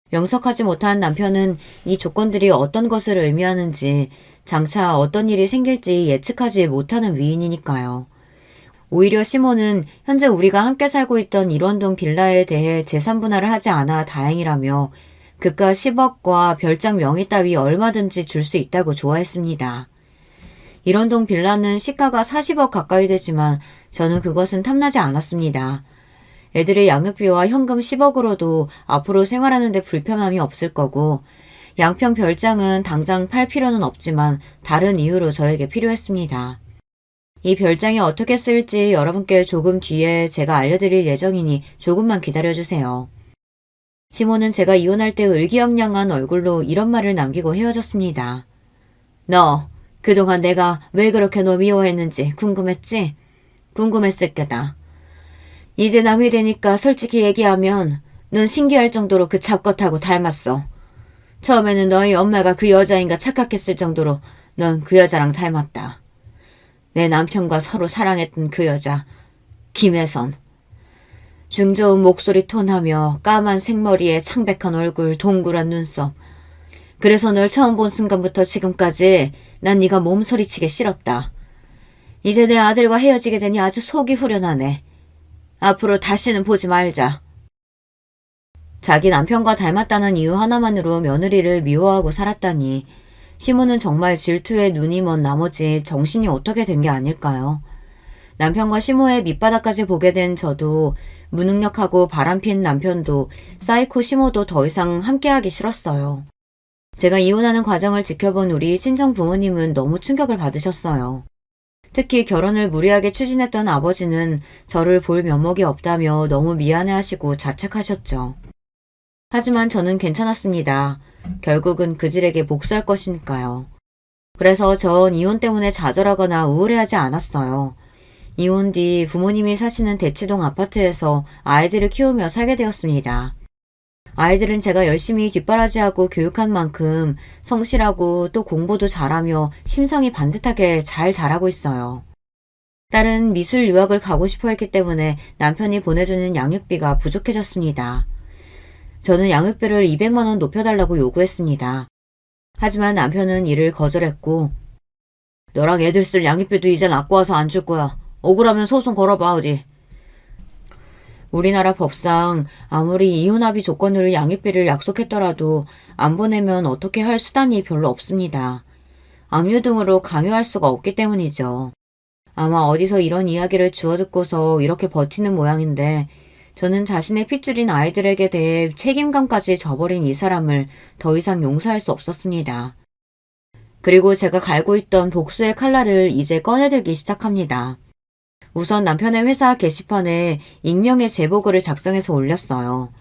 명석하지 못한 남편은 이 조건들이 어떤 것을 의미하는지 장차 어떤 일이 생길지 예측하지 못하는 위인이니까요. 오히려 시모는 현재 우리가 함께 살고 있던 일원동 빌라에 대해 재산 분할을 하지 않아 다행이라며 그가 10억과 별장 명의 따위 얼마든지 줄 수 있다고 좋아했습니다. 일원동 빌라는 시가가 40억 가까이 되지만 저는 그것은 탐나지 않았습니다. 애들의 양육비와 현금 10억으로도 앞으로 생활하는 데 불편함이 없을 거고 양평 별장은 당장 팔 필요는 없지만 다른 이유로 저에게 필요했습니다. 이 별장이 어떻게 쓰일지 여러분께 조금 뒤에 제가 알려드릴 예정이니 조금만 기다려주세요. 시모는 제가 이혼할 때 의기양양한 얼굴로 이런 말을 남기고 헤어졌습니다. 너 그동안 내가 왜 그렇게 너 미워했는지 궁금했지? 궁금했을 게다. 이제 남이 되니까 솔직히 얘기하면 넌 신기할 정도로 그 잡것하고 닮았어. 처음에는 너희 엄마가 그 여자인가 착각했을 정도로 넌 그 여자랑 닮았다. 내 남편과 서로 사랑했던 그 여자, 김혜선. 중저음 목소리 톤하며 까만 생머리에 창백한 얼굴, 동그란 눈썹. 그래서 널 처음 본 순간부터 지금까지 난 네가 몸서리치게 싫었다. 이제 내 아들과 헤어지게 되니 아주 속이 후련하네. 앞으로 다시는 보지 말자. 자기 남편과 닮았다는 이유 하나만으로 며느리를 미워하고 살았다니 시모는 정말 질투에 눈이 먼 나머지 정신이 어떻게 된 게 아닐까요? 남편과 시모의 밑바닥까지 보게 된 저도 무능력하고 바람핀 남편도 사이코 시모도 더 이상 함께하기 싫었어요. 제가 이혼하는 과정을 지켜본 우리 친정 부모님은 너무 충격을 받으셨어요. 특히 결혼을 무리하게 추진했던 아버지는 저를 볼 면목이 없다며 너무 미안해하시고 자책하셨죠. 하지만 저는 괜찮았습니다. 결국은 그들에게 복수할 것이니까요. 그래서 전 이혼 때문에 좌절하거나 우울해하지 않았어요. 이혼 뒤 부모님이 사시는 대치동 아파트에서 아이들을 키우며 살게 되었습니다. 아이들은 제가 열심히 뒷바라지하고 교육한 만큼 성실하고 또 공부도 잘하며 심성이 반듯하게 잘 자라고 있어요. 딸은 미술 유학을 가고 싶어 했기 때문에 남편이 보내주는 양육비가 부족해졌습니다. 저는 양육비를 200만 원 높여달라고 요구했습니다. 하지만 남편은 이를 거절했고 너랑 애들 쓸 양육비도 이젠 아까워서 안 줄 거야. 억울하면 소송 걸어봐 어디. 우리나라 법상 아무리 이혼합의 조건으로 양육비를 약속했더라도 안 보내면 어떻게 할 수단이 별로 없습니다. 압류 등으로 강요할 수가 없기 때문이죠. 아마 어디서 이런 이야기를 주워 듣고서 이렇게 버티는 모양인데 저는 자신의 핏줄인 아이들에게 대해 책임감까지 져버린 이 사람을 더 이상 용서할 수 없었습니다. 그리고 제가 갈고 있던 복수의 칼날을 이제 꺼내들기 시작합니다. 우선 남편의 회사 게시판에 익명의 제보글을 작성해서 올렸어요.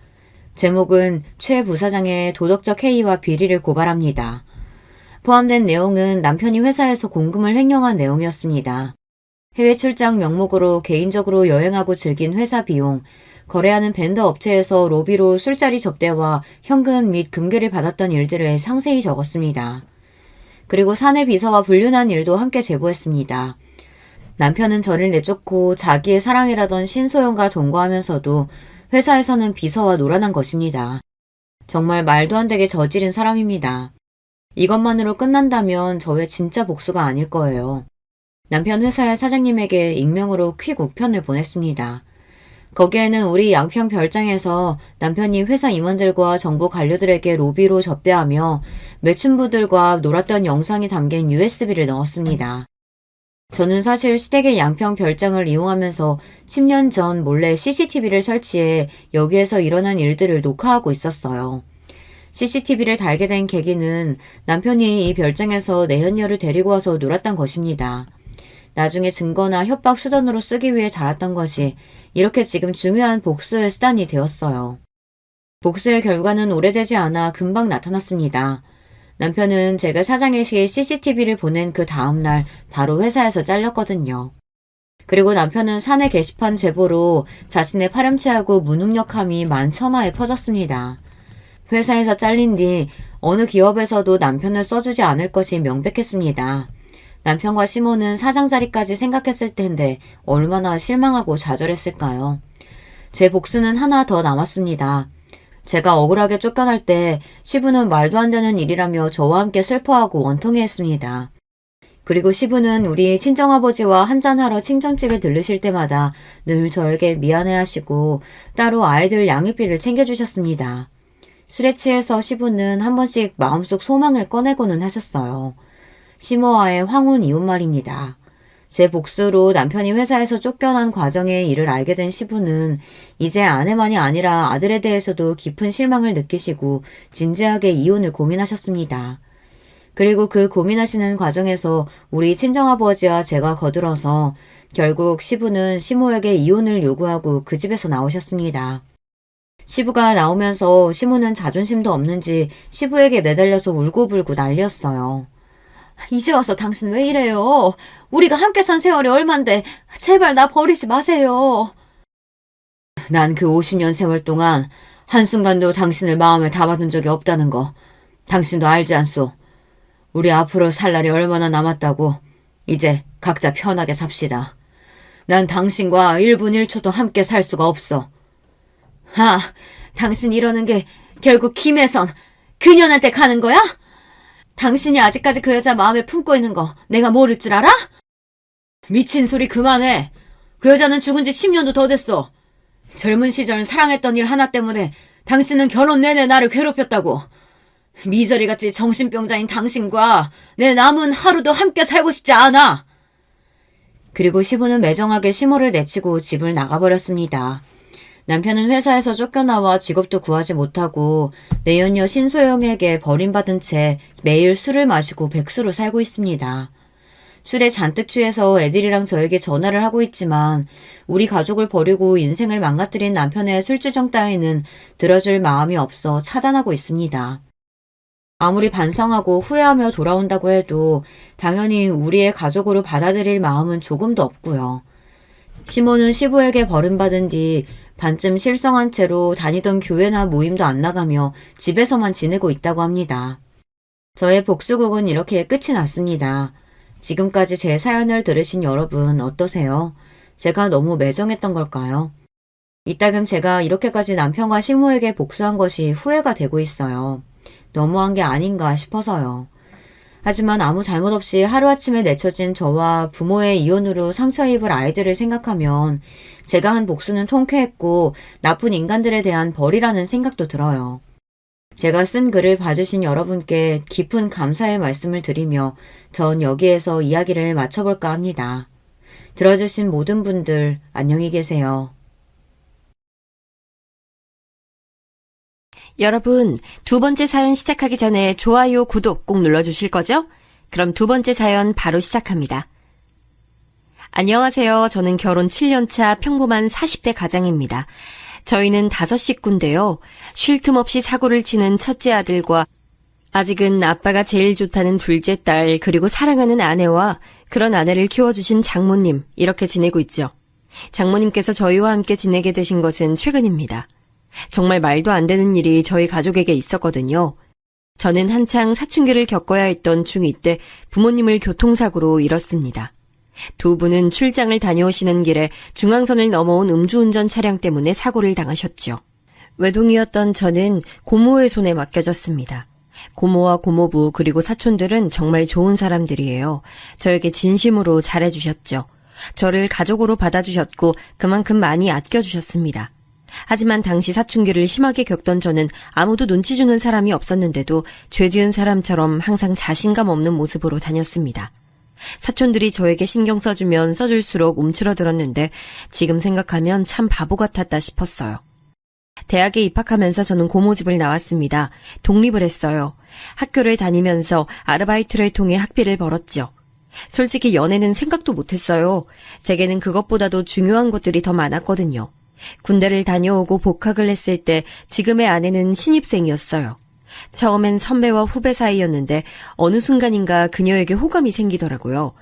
제목은 최 부사장의 도덕적 해이와 비리를 고발합니다. 포함된 내용은 남편이 회사에서 공금을 횡령한 내용이었습니다. 해외 출장 명목으로 개인적으로 여행하고 즐긴 회사 비용, 거래하는 벤더 업체에서 로비로 술자리 접대와 현금 및 금괴를 받았던 일들을 상세히 적었습니다. 그리고 사내 비서와 불륜한 일도 함께 제보했습니다. 남편은 저를 내쫓고 자기의 사랑이라던 신소영과 동거하면서도 회사에서는 비서와 놀아난 것입니다. 정말 말도 안 되게 저지른 사람입니다. 이것만으로 끝난다면 저의 진짜 복수가 아닐 거예요. 남편 회사의 사장님에게 익명으로 퀵 우편을 보냈습니다. 거기에는 우리 양평 별장에서 남편이 회사 임원들과 정부 관료들에게 로비로 접대하며 매춘부들과 놀았던 영상이 담긴 USB를 넣었습니다. 저는 사실 시댁의 양평 별장을 이용하면서 10년 전 몰래 CCTV를 설치해 여기에서 일어난 일들을 녹화하고 있었어요. CCTV를 달게 된 계기는 남편이 이 별장에서 내연녀를 데리고 와서 놀았던 것입니다. 나중에 증거나 협박 수단으로 쓰기 위해 달았던 것이 이렇게 지금 중요한 복수의 수단이 되었어요. 복수의 결과는 오래되지 않아 금방 나타났습니다. 남편은 제가 사장에게 CCTV를 보낸 그 다음날 바로 회사에서 잘렸거든요. 그리고 남편은 사내 게시판 제보로 자신의 파렴치하고 무능력함이 만천하에 퍼졌습니다. 회사에서 잘린 뒤 어느 기업에서도 남편을 써주지 않을 것이 명백했습니다. 남편과 시모는 사장 자리까지 생각했을 텐데 얼마나 실망하고 좌절했을까요? 제 복수는 하나 더 남았습니다. 제가 억울하게 쫓겨날 때 시부는 말도 안 되는 일이라며 저와 함께 슬퍼하고 원통해했습니다. 그리고 시부는 우리 친정아버지와 한잔하러 친정집에 들르실 때마다 늘 저에게 미안해하시고 따로 아이들 양육비를 챙겨주셨습니다. 술에 취해서 시부는 한 번씩 마음속 소망을 꺼내고는 하셨어요. 시모와의 황혼 이혼 말입니다. 제 복수로 남편이 회사에서 쫓겨난 과정의 일을 알게 된 시부는 이제 아내만이 아니라 아들에 대해서도 깊은 실망을 느끼시고 진지하게 이혼을 고민하셨습니다. 그리고 그 고민하시는 과정에서 우리 친정아버지와 제가 거들어서 결국 시부는 시모에게 이혼을 요구하고 그 집에서 나오셨습니다. 시부가 나오면서 시모는 자존심도 없는지 시부에게 매달려서 울고불고 난리였어요. 이제 와서 당신 왜 이래요? 우리가 함께 산 세월이 얼만데 제발 나 버리지 마세요. 난 그 50년 세월 동안 한순간도 당신을 마음에 담아둔 적이 없다는 거 당신도 알지 않소? 우리 앞으로 살 날이 얼마나 남았다고. 이제 각자 편하게 삽시다. 난 당신과 1분 1초도 함께 살 수가 없어. 당신 이러는 게 결국 김혜선 그년한테 가는 거야? 당신이 아직까지 그 여자 마음에 품고 있는 거 내가 모를 줄 알아? 미친 소리 그만해. 그 여자는 죽은 지 10년도 더 됐어. 젊은 시절 사랑했던 일 하나 때문에 당신은 결혼 내내 나를 괴롭혔다고. 미저리같이 정신병자인 당신과 내 남은 하루도 함께 살고 싶지 않아. 그리고 시부는 매정하게 시모를 내치고 집을 나가버렸습니다. 남편은 회사에서 쫓겨나와 직업도 구하지 못하고 내연녀 신소영에게 버림받은 채 매일 술을 마시고 백수로 살고 있습니다. 술에 잔뜩 취해서 애들이랑 저에게 전화를 하고 있지만 우리 가족을 버리고 인생을 망가뜨린 남편의 술주정 따위는 들어줄 마음이 없어 차단하고 있습니다. 아무리 반성하고 후회하며 돌아온다고 해도 당연히 우리의 가족으로 받아들일 마음은 조금도 없고요. 시모는 시부에게 버림받은 뒤 반쯤 실성한 채로 다니던 교회나 모임도 안 나가며 집에서만 지내고 있다고 합니다. 저의 복수극은 이렇게 끝이 났습니다. 지금까지 제 사연을 들으신 여러분 어떠세요? 제가 너무 매정했던 걸까요? 이따금 제가 이렇게까지 남편과 시모에게 복수한 것이 후회가 되고 있어요. 너무한 게 아닌가 싶어서요. 하지만 아무 잘못 없이 하루아침에 내쳐진 저와 부모의 이혼으로 상처 입을 아이들을 생각하면 제가 한 복수는 통쾌했고 나쁜 인간들에 대한 벌이라는 생각도 들어요. 제가 쓴 글을 봐주신 여러분께 깊은 감사의 말씀을 드리며 전 여기에서 이야기를 마쳐볼까 합니다. 들어주신 모든 분들 안녕히 계세요. 여러분, 두 번째 사연 시작하기 전에 좋아요, 구독 꼭 눌러주실 거죠? 그럼 두 번째 사연 바로 시작합니다. 안녕하세요. 저는 결혼 7년차 평범한 40대 가장입니다. 저희는 5식구인데요. 쉴 틈 없이 사고를 치는 첫째 아들과 아직은 아빠가 제일 좋다는 둘째 딸, 그리고 사랑하는 아내와 그런 아내를 키워주신 장모님, 이렇게 지내고 있죠. 장모님께서 저희와 함께 지내게 되신 것은 최근입니다. 정말 말도 안 되는 일이 저희 가족에게 있었거든요. 저는 한창 사춘기를 겪어야 했던 중2 때 부모님을 교통사고로 잃었습니다. 두 분은 출장을 다녀오시는 길에 중앙선을 넘어온 음주운전 차량 때문에 사고를 당하셨죠. 외동이었던 저는 고모의 손에 맡겨졌습니다. 고모와 고모부 그리고 사촌들은 정말 좋은 사람들이에요. 저에게 진심으로 잘해주셨죠. 저를 가족으로 받아주셨고 그만큼 많이 아껴주셨습니다. 하지만 당시 사춘기를 심하게 겪던 저는 아무도 눈치 주는 사람이 없었는데도 죄 지은 사람처럼 항상 자신감 없는 모습으로 다녔습니다. 사촌들이 저에게 신경 써주면 써줄수록 움츠러들었는데 지금 생각하면 참 바보 같았다 싶었어요. 대학에 입학하면서 저는 고모 집을 나왔습니다. 독립을 했어요. 학교를 다니면서 아르바이트를 통해 학비를 벌었죠. 솔직히 연애는 생각도 못했어요. 제게는 그것보다도 중요한 것들이 더 많았거든요. 군대를 다녀오고 복학을 했을 때 지금의 아내는 신입생이었어요. 처음엔 선배와 후배 사이였는데 어느 순간인가 그녀에게 호감이 생기더라고요.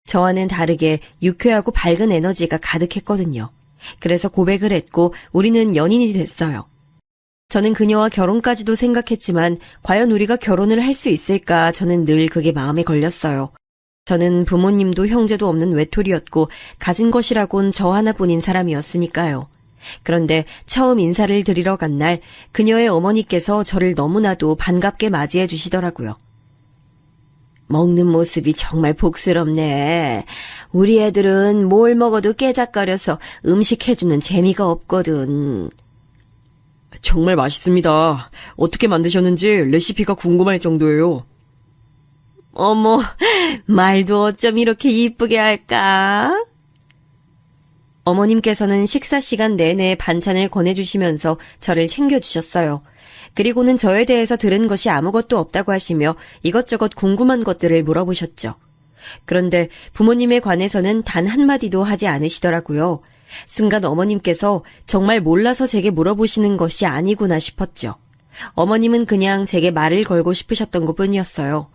저와는 다르게 유쾌하고 밝은 에너지가 가득했거든요. 그래서 고백을 했고 우리는 연인이 됐어요. 저는 그녀와 결혼까지도 생각했지만 과연 우리가 결혼을 할 수 있을까 저는 늘 그게 마음에 걸렸어요. 저는 부모님도 형제도 없는 외톨이였고 가진 것이라곤 저 하나뿐인 사람이었으니까요. 그런데 처음 인사를 드리러 간 날 그녀의 어머니께서 저를 너무나도 반갑게 맞이해 주시더라고요. 먹는 모습이 정말 복스럽네. 우리 애들은 뭘 먹어도 깨작거려서 음식 해주는 재미가 없거든. 정말 맛있습니다. 어떻게 만드셨는지 레시피가 궁금할 정도예요. 어머, 말도 어쩜 이렇게 이쁘게 할까? 어머님께서는 식사 시간 내내 반찬을 권해주시면서 저를 챙겨주셨어요. 그리고는 저에 대해서 들은 것이 아무것도 없다고 하시며 이것저것 궁금한 것들을 물어보셨죠. 그런데 부모님에 관해서는 단 한마디도 하지 않으시더라고요. 순간 어머님께서 정말 몰라서 제게 물어보시는 것이 아니구나 싶었죠. 어머님은 그냥 제게 말을 걸고 싶으셨던 것뿐이었어요.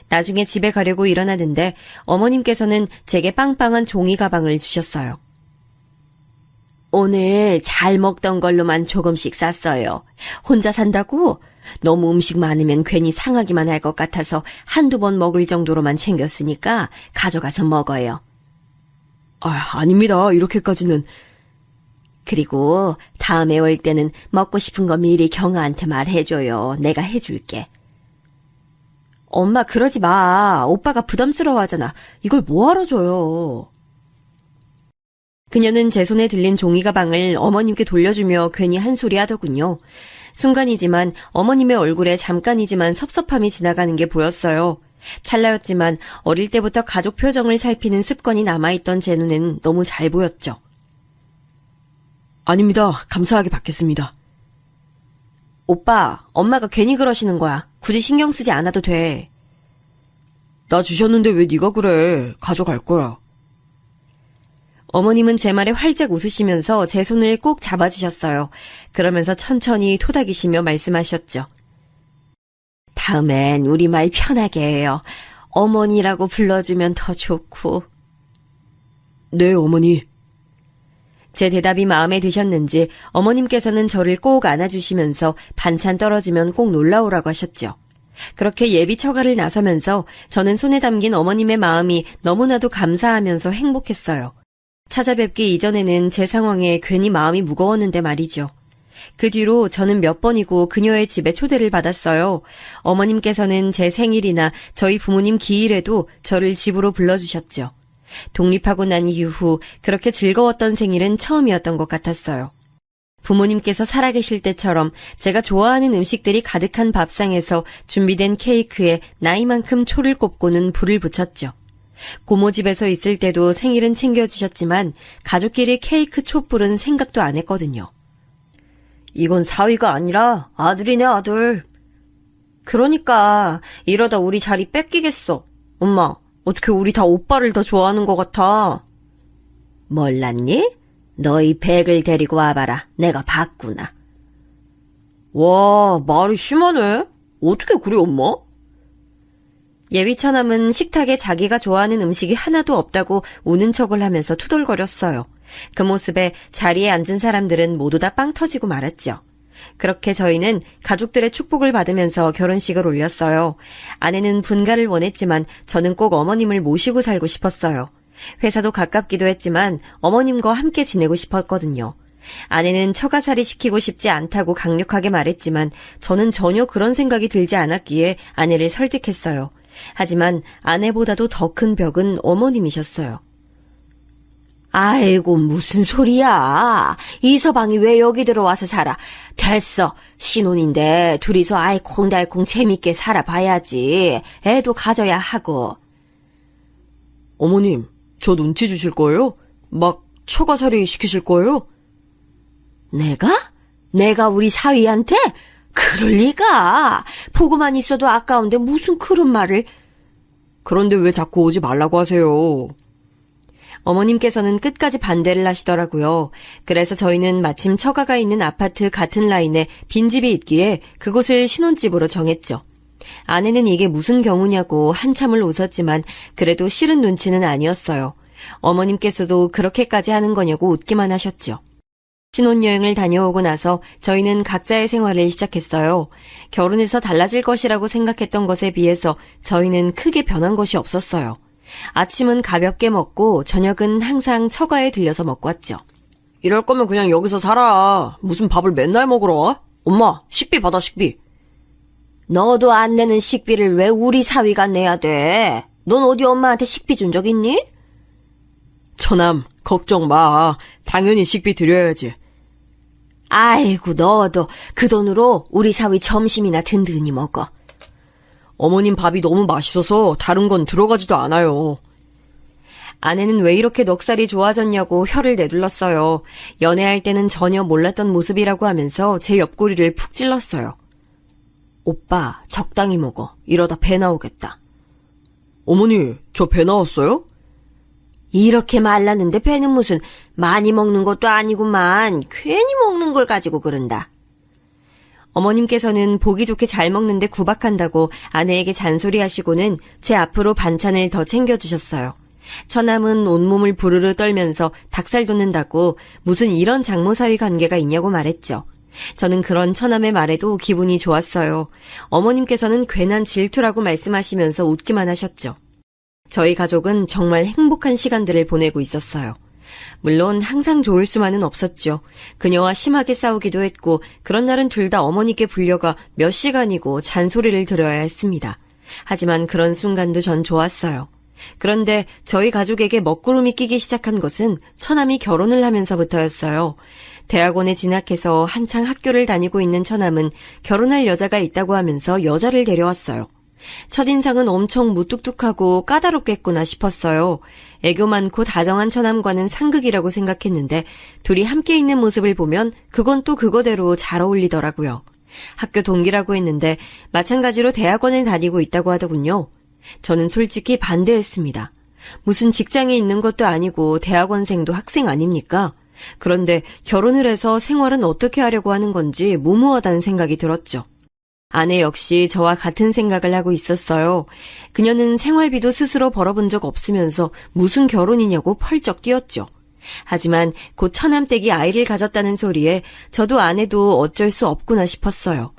나중에 집에 가려고 일어나는데 어머님께서는 제게 빵빵한 종이 가방을 주셨어요. 오늘 잘 먹던 걸로만 조금씩 쌌어요. 혼자 산다고? 너무 음식 많으면 괜히 상하기만 할 것 같아서 한두 번 먹을 정도로만 챙겼으니까 가져가서 먹어요. 아닙니다. 이렇게까지는. 그리고 다음에 올 때는 먹고 싶은 거 미리 경아한테 말해줘요. 내가 해줄게. 엄마 그러지 마. 오빠가 부담스러워하잖아. 이걸 뭐하러 줘요. 그녀는 제 손에 들린 종이 가방을 어머님께 돌려주며 괜히 한 소리 하더군요. 순간이지만 어머님의 얼굴에 잠깐이지만 섭섭함이 지나가는 게 보였어요. 찰나였지만 어릴 때부터 가족 표정을 살피는 습관이 남아있던 제 눈엔 너무 잘 보였죠. 아닙니다. 감사하게 받겠습니다. 오빠, 엄마가 괜히 그러시는 거야. 굳이 신경 쓰지 않아도 돼. 나 주셨는데 왜 네가 그래. 가져갈 거야. 어머님은 제 말에 활짝 웃으시면서 제 손을 꼭 잡아주셨어요. 그러면서 천천히 토닥이시며 말씀하셨죠. 다음엔 우리말 편하게 해요. 어머니라고 불러주면 더 좋고. 네, 어머니. 제 대답이 마음에 드셨는지 어머님께서는 저를 꼭 안아주시면서 반찬 떨어지면 꼭 놀라오라고 하셨죠. 그렇게 예비 처가를 나서면서 저는 손에 담긴 어머님의 마음이 너무나도 감사하면서 행복했어요. 찾아뵙기 이전에는 제 상황에 괜히 마음이 무거웠는데 말이죠. 그 뒤로 저는 몇 번이고 그녀의 집에 초대를 받았어요. 어머님께서는 제 생일이나 저희 부모님 기일에도 저를 집으로 불러주셨죠. 독립하고 난 이후 그렇게 즐거웠던 생일은 처음이었던 것 같았어요. 부모님께서 살아계실 때처럼 제가 좋아하는 음식들이 가득한 밥상에서 준비된 케이크에 나이만큼 초를 꼽고는 불을 붙였죠. 고모 집에서 있을 때도 생일은 챙겨주셨지만 가족끼리 케이크 촛불은 생각도 안 했거든요. 이건 사위가 아니라 아들이네, 아들. 그러니까 이러다 우리 자리 뺏기겠어. 엄마, 어떻게 우리 다 오빠를 더 좋아하는 것 같아. 몰랐니? 너희 백을 데리고 와봐라. 내가 봤구나. 와, 말이 심하네. 어떻게 그래, 엄마? 예비 처남은 식탁에 자기가 좋아하는 음식이 하나도 없다고 우는 척을 하면서 투덜거렸어요. 그 모습에 자리에 앉은 사람들은 모두 다 빵 터지고 말았죠. 그렇게 저희는 가족들의 축복을 받으면서 결혼식을 올렸어요. 아내는 분가를 원했지만 저는 꼭 어머님을 모시고 살고 싶었어요. 회사도 가깝기도 했지만 어머님과 함께 지내고 싶었거든요. 아내는 처가살이 시키고 싶지 않다고 강력하게 말했지만 저는 전혀 그런 생각이 들지 않았기에 아내를 설득했어요. 하지만 아내보다도 더 큰 벽은 어머님이셨어요. 아이고 무슨 소리야. 이서방이 왜 여기 들어와서 살아. 됐어. 신혼인데 둘이서 알콩달콩 재밌게 살아봐야지. 애도 가져야 하고. 어머님, 저 눈치 주실 거예요? 막 처가살이 시키실 거예요? 내가 우리 사위한테? 그럴 리가. 보고만 있어도 아까운데 무슨 그런 말을. 그런데 왜 자꾸 오지 말라고 하세요? 어머님께서는 끝까지 반대를 하시더라고요. 그래서 저희는 마침 처가가 있는 아파트 같은 라인에 빈집이 있기에 그곳을 신혼집으로 정했죠. 아내는 이게 무슨 경우냐고 한참을 웃었지만 그래도 싫은 눈치는 아니었어요. 어머님께서도 그렇게까지 하는 거냐고 웃기만 하셨죠. 신혼여행을 다녀오고 나서 저희는 각자의 생활을 시작했어요. 결혼해서 달라질 것이라고 생각했던 것에 비해서 저희는 크게 변한 것이 없었어요. 아침은 가볍게 먹고 저녁은 항상 처가에 들려서 먹고 왔죠. 이럴 거면 그냥 여기서 살아. 무슨 밥을 맨날 먹으러 와? 엄마, 식비 받아, 식비. 너도 안 내는 식비를 왜 우리 사위가 내야 돼? 넌 어디 엄마한테 식비 준 적 있니? 처남, 걱정 마. 당연히 식비 드려야지. 아이고 너도 그 돈으로 우리 사위 점심이나 든든히 먹어. 어머님 밥이 너무 맛있어서 다른 건 들어가지도 않아요. 아내는 왜 이렇게 넉살이 좋아졌냐고 혀를 내둘렀어요. 연애할 때는 전혀 몰랐던 모습이라고 하면서 제 옆구리를 푹 찔렀어요. 오빠, 적당히 먹어. 이러다 배 나오겠다. 어머니, 저 배 나왔어요? 이렇게 말랐는데 배는 무슨 많이 먹는 것도 아니구만. 괜히 먹는 걸 가지고 그런다. 어머님께서는 보기 좋게 잘 먹는데 구박한다고 아내에게 잔소리하시고는 제 앞으로 반찬을 더 챙겨주셨어요. 처남은 온몸을 부르르 떨면서 닭살 돋는다고 무슨 이런 장모사위 관계가 있냐고 말했죠. 저는 그런 처남의 말에도 기분이 좋았어요. 어머님께서는 괜한 질투라고 말씀하시면서 웃기만 하셨죠. 저희 가족은 정말 행복한 시간들을 보내고 있었어요. 물론 항상 좋을 수만은 없었죠. 그녀와 심하게 싸우기도 했고 그런 날은 둘 다 어머니께 불려가 몇 시간이고 잔소리를 들어야 했습니다. 하지만 그런 순간도 전 좋았어요. 그런데 저희 가족에게 먹구름이 끼기 시작한 것은 처남이 결혼을 하면서부터였어요. 대학원에 진학해서 한창 학교를 다니고 있는 처남은 결혼할 여자가 있다고 하면서 여자를 데려왔어요. 첫인상은 엄청 무뚝뚝하고 까다롭겠구나 싶었어요. 애교 많고 다정한 처남과는 상극이라고 생각했는데 둘이 함께 있는 모습을 보면 그건 또 그거대로 잘 어울리더라고요. 학교 동기라고 했는데 마찬가지로 대학원을 다니고 있다고 하더군요. 저는 솔직히 반대했습니다. 무슨 직장에 있는 것도 아니고 대학원생도 학생 아닙니까? 그런데 결혼을 해서 생활은 어떻게 하려고 하는 건지 무모하다는 생각이 들었죠. 아내 역시 저와 같은 생각을 하고 있었어요. 그녀는 생활비도 스스로 벌어본 적 없으면서 무슨 결혼이냐고 펄쩍 뛰었죠. 하지만 곧 처남댁이 아이를 가졌다는 소리에 저도 아내도 어쩔 수 없구나 싶었어요.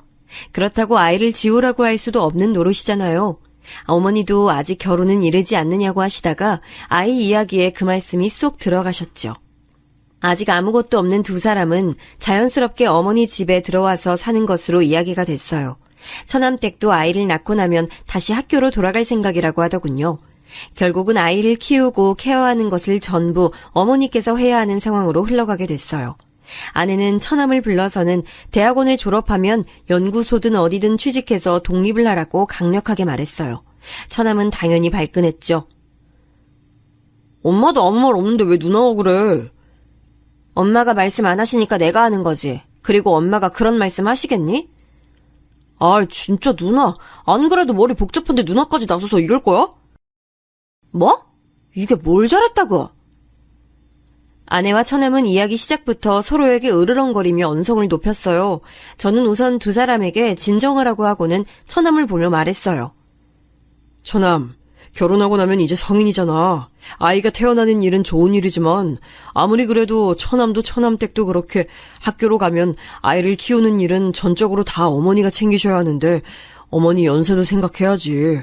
그렇다고 아이를 지우라고 할 수도 없는 노릇이잖아요. 어머니도 아직 결혼은 이르지 않느냐고 하시다가 아이 이야기에 그 말씀이 쏙 들어가셨죠. 아직 아무것도 없는 두 사람은 자연스럽게 어머니 집에 들어와서 사는 것으로 이야기가 됐어요. 처남댁도 아이를 낳고 나면 다시 학교로 돌아갈 생각이라고 하더군요. 결국은 아이를 키우고 케어하는 것을 전부 어머니께서 해야 하는 상황으로 흘러가게 됐어요. 아내는 처남을 불러서는 대학원을 졸업하면 연구소든 어디든 취직해서 독립을 하라고 강력하게 말했어요. 처남은 당연히 발끈했죠. 엄마도 아무 말 없는데 왜 누나가 그래? 엄마가 말씀 안 하시니까 내가 하는 거지. 그리고 엄마가 그런 말씀 하시겠니? 아, 진짜 누나. 안 그래도 머리 복잡한데 누나까지 나서서 이럴 거야? 뭐? 이게 뭘 잘했다고? 아내와 처남은 이야기 시작부터 서로에게 으르렁거리며 언성을 높였어요. 저는 우선 두 사람에게 진정하라고 하고는 처남을 보며 말했어요. 처남, 결혼하고 나면 이제 성인이잖아. 아이가 태어나는 일은 좋은 일이지만 아무리 그래도 처남도 처남댁도 그렇게 학교로 가면 아이를 키우는 일은 전적으로 다 어머니가 챙기셔야 하는데 어머니 연세도 생각해야지.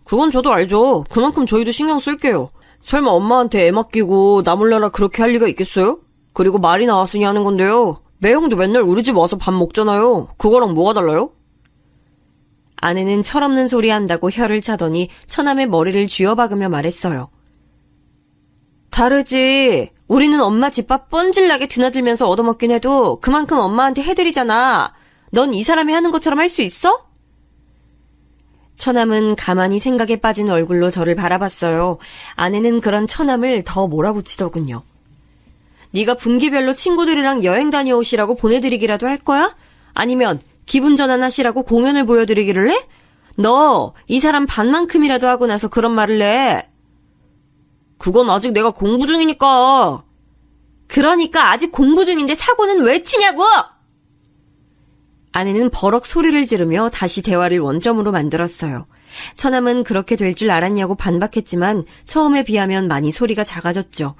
그건 저도 알죠. 그만큼 저희도 신경 쓸게요. 설마 엄마한테 애 맡기고 나 몰라라 그렇게 할 리가 있겠어요? 그리고 말이 나왔으니 하는 건데요. 매형도 맨날 우리 집 와서 밥 먹잖아요. 그거랑 뭐가 달라요? 아내는 철없는 소리 한다고 혀를 차더니 처남의 머리를 쥐어박으며 말했어요. 다르지. 우리는 엄마 집밥 뻔질나게 드나들면서 얻어먹긴 해도 그만큼 엄마한테 해드리잖아. 넌 이 사람이 하는 것처럼 할 수 있어? 처남은 가만히 생각에 빠진 얼굴로 저를 바라봤어요. 아내는 그런 처남을 더 몰아붙이더군요. 네가 분기별로 친구들이랑 여행 다녀오시라고 보내드리기라도 할 거야? 아니면 기분 전환하시라고 공연을 보여드리기를 해? 너 이 사람 반만큼이라도 하고 나서 그런 말을 해. 그건 아직 내가 공부 중이니까. 그러니까 아직 공부 중인데 사고는 왜 치냐고! 아내는 버럭 소리를 지르며 다시 대화를 원점으로 만들었어요. 처남은 그렇게 될 줄 알았냐고 반박했지만 처음에 비하면 많이 소리가 작아졌죠.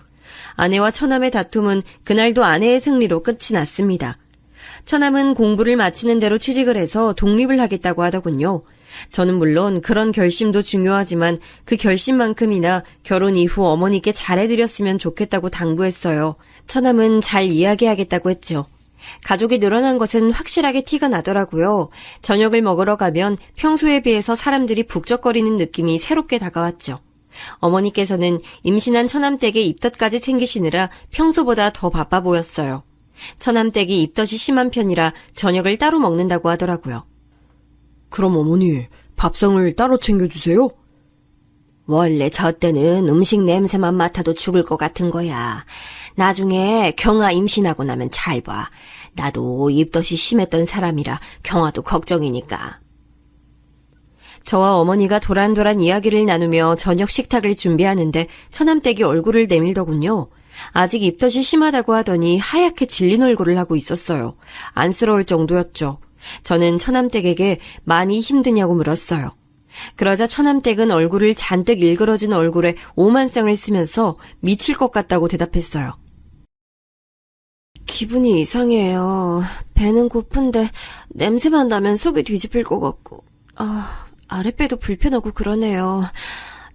아내와 처남의 다툼은 그날도 아내의 승리로 끝이 났습니다. 처남은 공부를 마치는 대로 취직을 해서 독립을 하겠다고 하더군요. 저는 물론 그런 결심도 중요하지만 그 결심만큼이나 결혼 이후 어머니께 잘해드렸으면 좋겠다고 당부했어요. 처남은 잘 이야기하겠다고 했죠. 가족이 늘어난 것은 확실하게 티가 나더라고요. 저녁을 먹으러 가면 평소에 비해서 사람들이 북적거리는 느낌이 새롭게 다가왔죠. 어머니께서는 임신한 처남댁의 입덧까지 챙기시느라 평소보다 더 바빠 보였어요. 처남댁이 입덧이 심한 편이라 저녁을 따로 먹는다고 하더라고요. 그럼 어머니, 밥상을 따로 챙겨주세요? 원래 저 때는 음식 냄새만 맡아도 죽을 것 같은 거야. 나중에 경아 임신하고 나면 잘 봐. 나도 입덧이 심했던 사람이라 경아도 걱정이니까. 저와 어머니가 도란도란 이야기를 나누며 저녁 식탁을 준비하는데 처남댁이 얼굴을 내밀더군요. 아직 입덧이 심하다고 하더니 하얗게 질린 얼굴을 하고 있었어요. 안쓰러울 정도였죠. 저는 처남댁에게 많이 힘드냐고 물었어요. 그러자 처남댁은 얼굴을 잔뜩 일그러진 얼굴에 오만상을 쓰면서 미칠 것 같다고 대답했어요. 기분이 이상해요. 배는 고픈데 냄새만 나면 속이 뒤집힐 것 같고 아랫배도 불편하고 그러네요.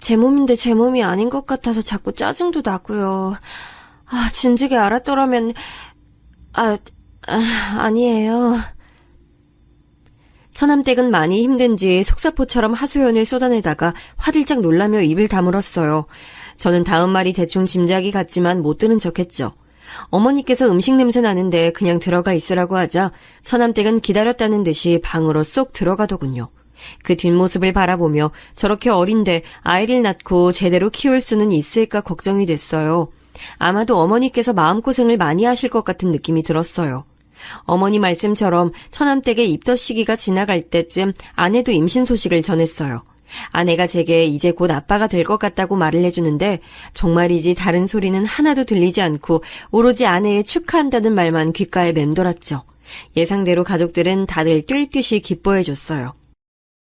제 몸인데 제 몸이 아닌 것 같아서 자꾸 짜증도 나고요. 진즉에 알았더라면 아니에요. 처남댁은 많이 힘든지 속사포처럼 하소연을 쏟아내다가 화들짝 놀라며 입을 다물었어요. 저는 다음 말이 대충 짐작이 갔지만 못 들은 척했죠. 어머니께서 음식 냄새 나는데 그냥 들어가 있으라고 하자 처남댁은 기다렸다는 듯이 방으로 쏙 들어가더군요. 그 뒷모습을 바라보며 저렇게 어린데 아이를 낳고 제대로 키울 수는 있을까 걱정이 됐어요. 아마도 어머니께서 마음고생을 많이 하실 것 같은 느낌이 들었어요. 어머니 말씀처럼 처남댁의 입덧 시기가 지나갈 때쯤 아내도 임신 소식을 전했어요. 아내가 제게 이제 곧 아빠가 될 것 같다고 말을 해주는데 정말이지 다른 소리는 하나도 들리지 않고 오로지 아내의 축하한다는 말만 귓가에 맴돌았죠. 예상대로 가족들은 다들 뛸 듯이 기뻐해줬어요.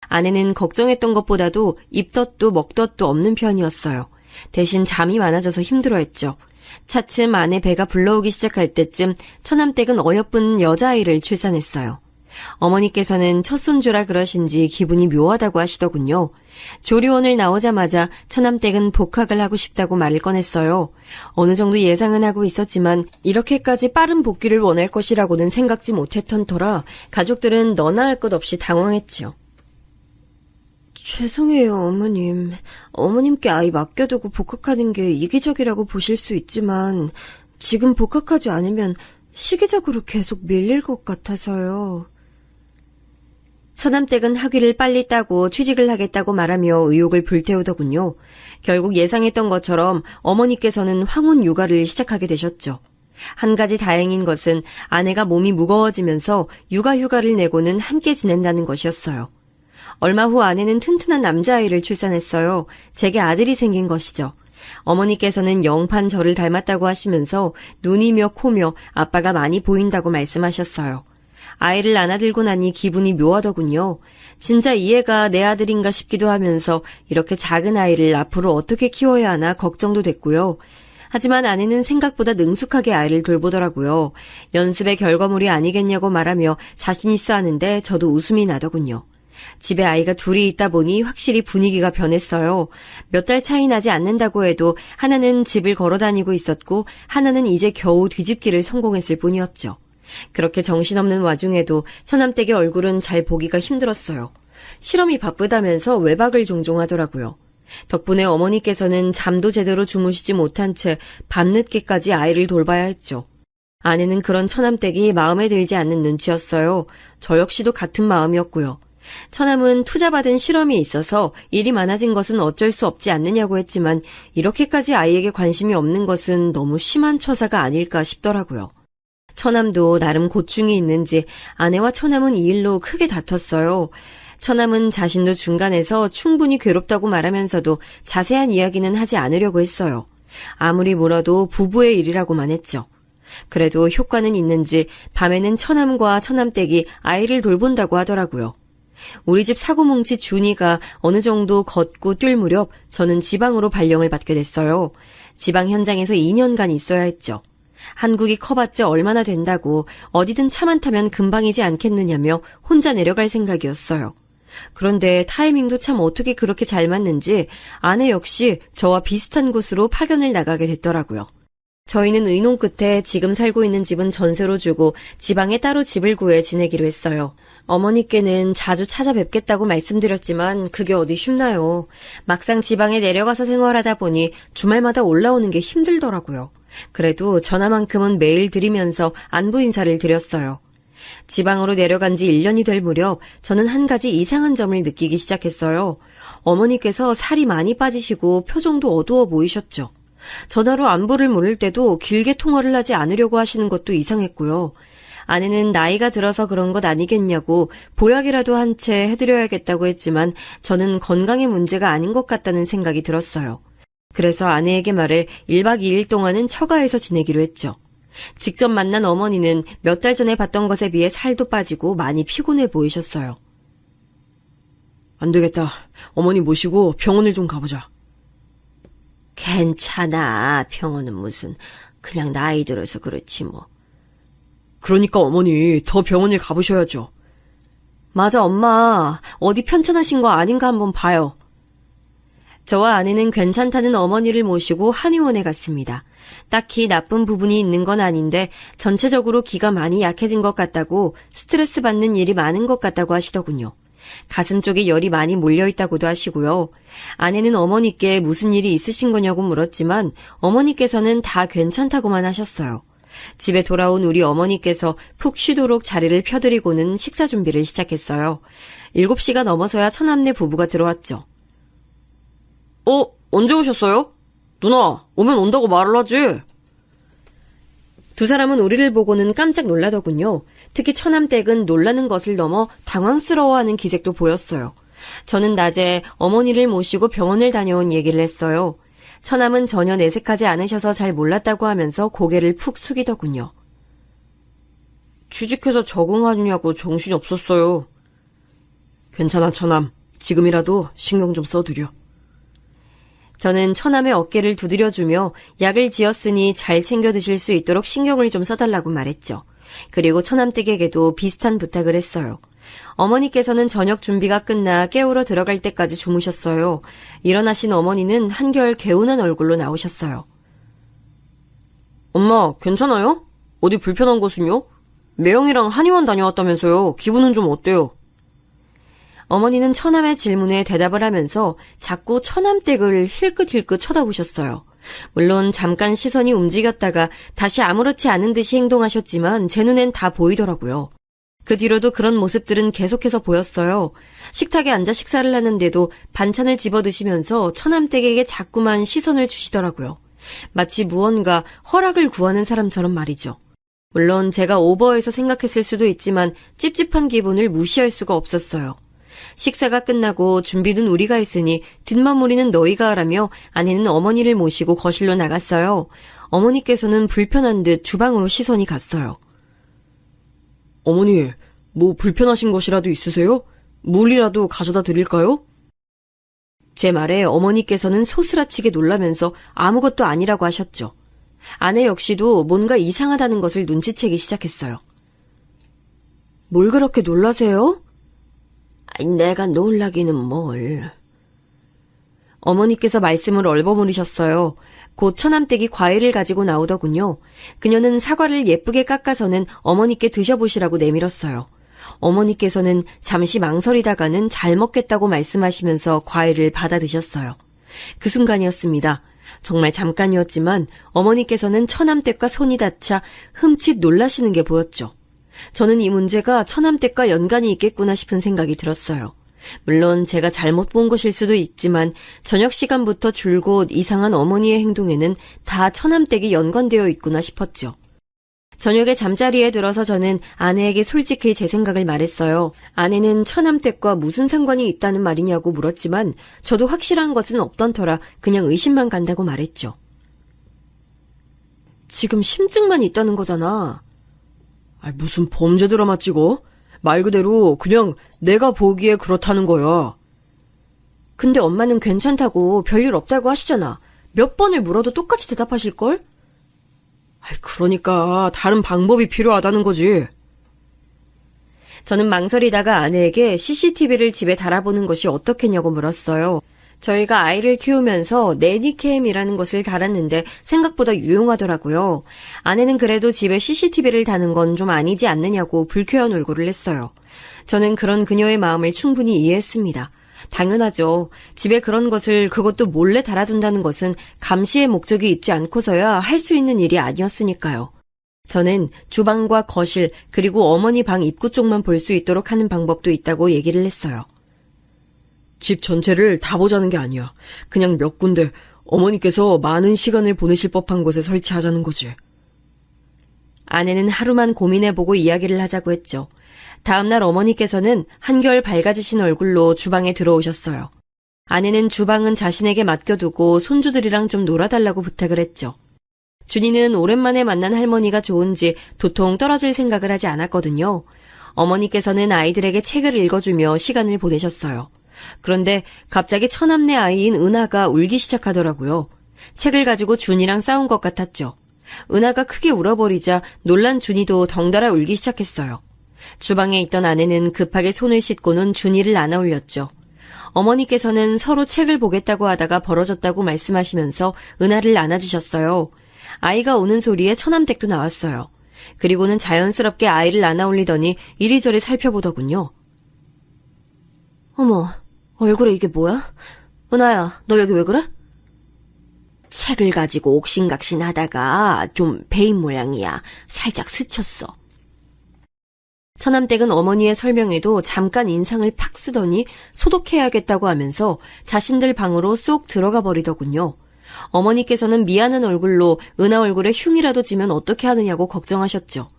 아내는 걱정했던 것보다도 입덧도 먹덧도 없는 편이었어요. 대신 잠이 많아져서 힘들어했죠. 차츰 아내 배가 불러오기 시작할 때쯤 처남댁은 어여쁜 여자아이를 출산했어요. 어머니께서는 첫 손주라 그러신지 기분이 묘하다고 하시더군요. 조리원을 나오자마자 처남댁은 복학을 하고 싶다고 말을 꺼냈어요. 어느 정도 예상은 하고 있었지만 이렇게까지 빠른 복귀를 원할 것이라고는 생각지 못했던 터라 가족들은 너나 할 것 없이 당황했지요. 죄송해요, 어머님. 어머님께 아이 맡겨두고 복학하는 게 이기적이라고 보실 수 있지만 지금 복학하지 않으면 시기적으로 계속 밀릴 것 같아서요. 처남댁은 학위를 빨리 따고 취직을 하겠다고 말하며 의욕을 불태우더군요. 결국 예상했던 것처럼 어머니께서는 황혼 육아를 시작하게 되셨죠. 한 가지 다행인 것은 아내가 몸이 무거워지면서 육아휴가를 내고는 함께 지낸다는 것이었어요. 얼마 후 아내는 튼튼한 남자아이를 출산했어요. 제게 아들이 생긴 것이죠. 어머니께서는 영판 저를 닮았다고 하시면서 눈이며 코며 아빠가 많이 보인다고 말씀하셨어요. 아이를 안아들고 나니 기분이 묘하더군요. 진짜 이 애가 내 아들인가 싶기도 하면서 이렇게 작은 아이를 앞으로 어떻게 키워야 하나 걱정도 됐고요. 하지만 아내는 생각보다 능숙하게 아이를 돌보더라고요. 연습의 결과물이 아니겠냐고 말하며 자신 있어 하는데 저도 웃음이 나더군요. 집에 아이가 둘이 있다 보니 확실히 분위기가 변했어요. 몇 달 차이 나지 않는다고 해도 하나는 집을 걸어 다니고 있었고 하나는 이제 겨우 뒤집기를 성공했을 뿐이었죠. 그렇게 정신없는 와중에도 처남댁의 얼굴은 잘 보기가 힘들었어요. 실험이 바쁘다면서 외박을 종종 하더라고요. 덕분에 어머니께서는 잠도 제대로 주무시지 못한 채 밤늦게까지 아이를 돌봐야 했죠. 아내는 그런 처남댁이 마음에 들지 않는 눈치였어요. 저 역시도 같은 마음이었고요. 처남은 투자받은 실험이 있어서 일이 많아진 것은 어쩔 수 없지 않느냐고 했지만 이렇게까지 아이에게 관심이 없는 것은 너무 심한 처사가 아닐까 싶더라고요. 처남도 나름 고충이 있는지 아내와 처남은 이 일로 크게 다퉜어요. 처남은 자신도 중간에서 충분히 괴롭다고 말하면서도 자세한 이야기는 하지 않으려고 했어요. 아무리 물어도 부부의 일이라고만 했죠. 그래도 효과는 있는지 밤에는 처남과 처남댁이 아이를 돌본다고 하더라고요. 우리 집 사고뭉치 준이가 어느 정도 걷고 뛸 무렵 저는 지방으로 발령을 받게 됐어요. 지방 현장에서 2년간 있어야 했죠. 한국이 커봤자 얼마나 된다고 어디든 차만 타면 금방이지 않겠느냐며 혼자 내려갈 생각이었어요. 그런데 타이밍도 참 어떻게 그렇게 잘 맞는지 아내 역시 저와 비슷한 곳으로 파견을 나가게 됐더라고요. 저희는 의논 끝에 지금 살고 있는 집은 전세로 주고 지방에 따로 집을 구해 지내기로 했어요. 어머니께는 자주 찾아뵙겠다고 말씀드렸지만 그게 어디 쉽나요. 막상 지방에 내려가서 생활하다 보니 주말마다 올라오는 게 힘들더라고요. 그래도 전화만큼은 매일 드리면서 안부 인사를 드렸어요. 지방으로 내려간 지 1년이 될 무렵 저는 한 가지 이상한 점을 느끼기 시작했어요. 어머니께서 살이 많이 빠지시고 표정도 어두워 보이셨죠. 전화로 안부를 물을 때도 길게 통화를 하지 않으려고 하시는 것도 이상했고요. 아내는 나이가 들어서 그런 것 아니겠냐고 보약이라도 한 채 해드려야겠다고 했지만 저는 건강의 문제가 아닌 것 같다는 생각이 들었어요. 그래서 아내에게 말해 1박 2일 동안은 처가에서 지내기로 했죠. 직접 만난 어머니는 몇 달 전에 봤던 것에 비해 살도 빠지고 많이 피곤해 보이셨어요. 안 되겠다. 어머니 모시고 병원을 좀 가보자. 괜찮아. 병원은 무슨. 그냥 나이 들어서 그렇지 뭐. 그러니까 어머니 더 병원을 가보셔야죠. 맞아, 엄마. 어디 편찮으신 거 아닌가 한번 봐요. 저와 아내는 괜찮다는 어머니를 모시고 한의원에 갔습니다. 딱히 나쁜 부분이 있는 건 아닌데 전체적으로 기가 많이 약해진 것 같다고, 스트레스 받는 일이 많은 것 같다고 하시더군요. 가슴 쪽에 열이 많이 몰려있다고도 하시고요. 아내는 어머니께 무슨 일이 있으신 거냐고 물었지만 어머니께서는 다 괜찮다고만 하셨어요. 집에 돌아온 우리 어머니께서 푹 쉬도록 자리를 펴드리고는 식사 준비를 시작했어요. 7시가 넘어서야 처남네 부부가 들어왔죠. 언제 오셨어요? 누나, 오면 온다고 말을 하지. 두 사람은 우리를 보고는 깜짝 놀라더군요. 특히 처남댁은 놀라는 것을 넘어 당황스러워하는 기색도 보였어요. 저는 낮에 어머니를 모시고 병원을 다녀온 얘기를 했어요. 처남은 전혀 내색하지 않으셔서 잘 몰랐다고 하면서 고개를 푹 숙이더군요. 취직해서 적응하느냐고 정신이 없었어요. 괜찮아, 처남. 지금이라도 신경 좀 써드려. 저는 처남의 어깨를 두드려주며 약을 지었으니 잘 챙겨 드실 수 있도록 신경을 좀 써달라고 말했죠. 그리고 처남댁에게도 비슷한 부탁을 했어요. 어머니께서는 저녁 준비가 끝나 깨우러 들어갈 때까지 주무셨어요. 일어나신 어머니는 한결 개운한 얼굴로 나오셨어요. 엄마, 괜찮아요? 어디 불편한 곳은요? 매형이랑 한의원 다녀왔다면서요. 기분은 좀 어때요? 어머니는 처남의 질문에 대답을 하면서 자꾸 처남댁을 힐끗힐끗 쳐다보셨어요. 물론 잠깐 시선이 움직였다가 다시 아무렇지 않은 듯이 행동하셨지만 제 눈엔 다 보이더라고요. 그 뒤로도 그런 모습들은 계속해서 보였어요. 식탁에 앉아 식사를 하는데도 반찬을 집어 드시면서 처남댁에게 자꾸만 시선을 주시더라고요. 마치 무언가 허락을 구하는 사람처럼 말이죠. 물론 제가 오버해서 생각했을 수도 있지만 찝찝한 기분을 무시할 수가 없었어요. 식사가 끝나고 준비는 우리가 했으니 뒷마무리는 너희가 하라며 아내는 어머니를 모시고 거실로 나갔어요. 어머니께서는 불편한 듯 주방으로 시선이 갔어요. 어머니, 뭐 불편하신 것이라도 있으세요? 물이라도 가져다 드릴까요? 제 말에 어머니께서는 소스라치게 놀라면서 아무것도 아니라고 하셨죠. 아내 역시도 뭔가 이상하다는 것을 눈치채기 시작했어요. 뭘 그렇게 놀라세요? 내가 놀라기는 뭘. 어머니께서 말씀을 얼버무리셨어요. 곧 처남댁이 과일을 가지고 나오더군요. 그녀는 사과를 예쁘게 깎아서는 어머니께 드셔보시라고 내밀었어요. 어머니께서는 잠시 망설이다가는 잘 먹겠다고 말씀하시면서 과일을 받아 드셨어요. 그 순간이었습니다. 정말 잠깐이었지만 어머니께서는 처남댁과 손이 닿자 흠칫 놀라시는 게 보였죠. 저는 이 문제가 처남댁과 연관이 있겠구나 싶은 생각이 들었어요. 물론 제가 잘못 본 것일 수도 있지만 저녁 시간부터 줄곧 이상한 어머니의 행동에는 다 처남댁이 연관되어 있구나 싶었죠. 저녁에 잠자리에 들어서 저는 아내에게 솔직히 제 생각을 말했어요. 아내는 처남댁과 무슨 상관이 있다는 말이냐고 물었지만 저도 확실한 것은 없던 터라 그냥 의심만 간다고 말했죠. 지금 심증만 있다는 거잖아. 무슨 범죄 드라마 찍어? 말 그대로 그냥 내가 보기에 그렇다는 거야. 근데 엄마는 괜찮다고 별일 없다고 하시잖아. 몇 번을 물어도 똑같이 대답하실걸? 그러니까 다른 방법이 필요하다는 거지. 저는 망설이다가 아내에게 CCTV를 집에 달아보는 것이 어떻겠냐고 물었어요. 저희가 아이를 키우면서 내니캠이라는 것을 달았는데 생각보다 유용하더라고요. 아내는 그래도 집에 CCTV를 다는 건 좀 아니지 않느냐고 불쾌한 얼굴을 했어요. 저는 그런 그녀의 마음을 충분히 이해했습니다. 당연하죠. 집에 그런 것을 그것도 몰래 달아둔다는 것은 감시의 목적이 있지 않고서야 할 수 있는 일이 아니었으니까요. 저는 주방과 거실 그리고 어머니 방 입구 쪽만 볼 수 있도록 하는 방법도 있다고 얘기를 했어요. 집 전체를 다 보자는 게 아니야. 그냥 몇 군데 어머니께서 많은 시간을 보내실 법한 곳에 설치하자는 거지. 아내는 하루만 고민해보고 이야기를 하자고 했죠. 다음날 어머니께서는 한결 밝아지신 얼굴로 주방에 들어오셨어요. 아내는 주방은 자신에게 맡겨두고 손주들이랑 좀 놀아달라고 부탁을 했죠. 준이는 오랜만에 만난 할머니가 좋은지 도통 떨어질 생각을 하지 않았거든요. 어머니께서는 아이들에게 책을 읽어주며 시간을 보내셨어요. 그런데 갑자기 처남네 아이인 은하가 울기 시작하더라고요. 책을 가지고 준이랑 싸운 것 같았죠. 은하가 크게 울어버리자 놀란 준이도 덩달아 울기 시작했어요. 주방에 있던 아내는 급하게 손을 씻고는 준이를 안아 올렸죠. 어머니께서는 서로 책을 보겠다고 하다가 벌어졌다고 말씀하시면서 은하를 안아주셨어요. 아이가 우는 소리에 처남댁도 나왔어요. 그리고는 자연스럽게 아이를 안아 올리더니 이리저리 살펴보더군요. 어머, 얼굴에 이게 뭐야? 은하야, 너 여기 왜 그래? 책을 가지고 옥신각신 하다가 좀 베인 모양이야. 살짝 스쳤어. 처남댁은 어머니의 설명에도 잠깐 인상을 팍 쓰더니 소독해야겠다고 하면서 자신들 방으로 쏙 들어가 버리더군요. 어머니께서는 미안한 얼굴로 은하 얼굴에 흉이라도 지면 어떻게 하느냐고 걱정하셨죠.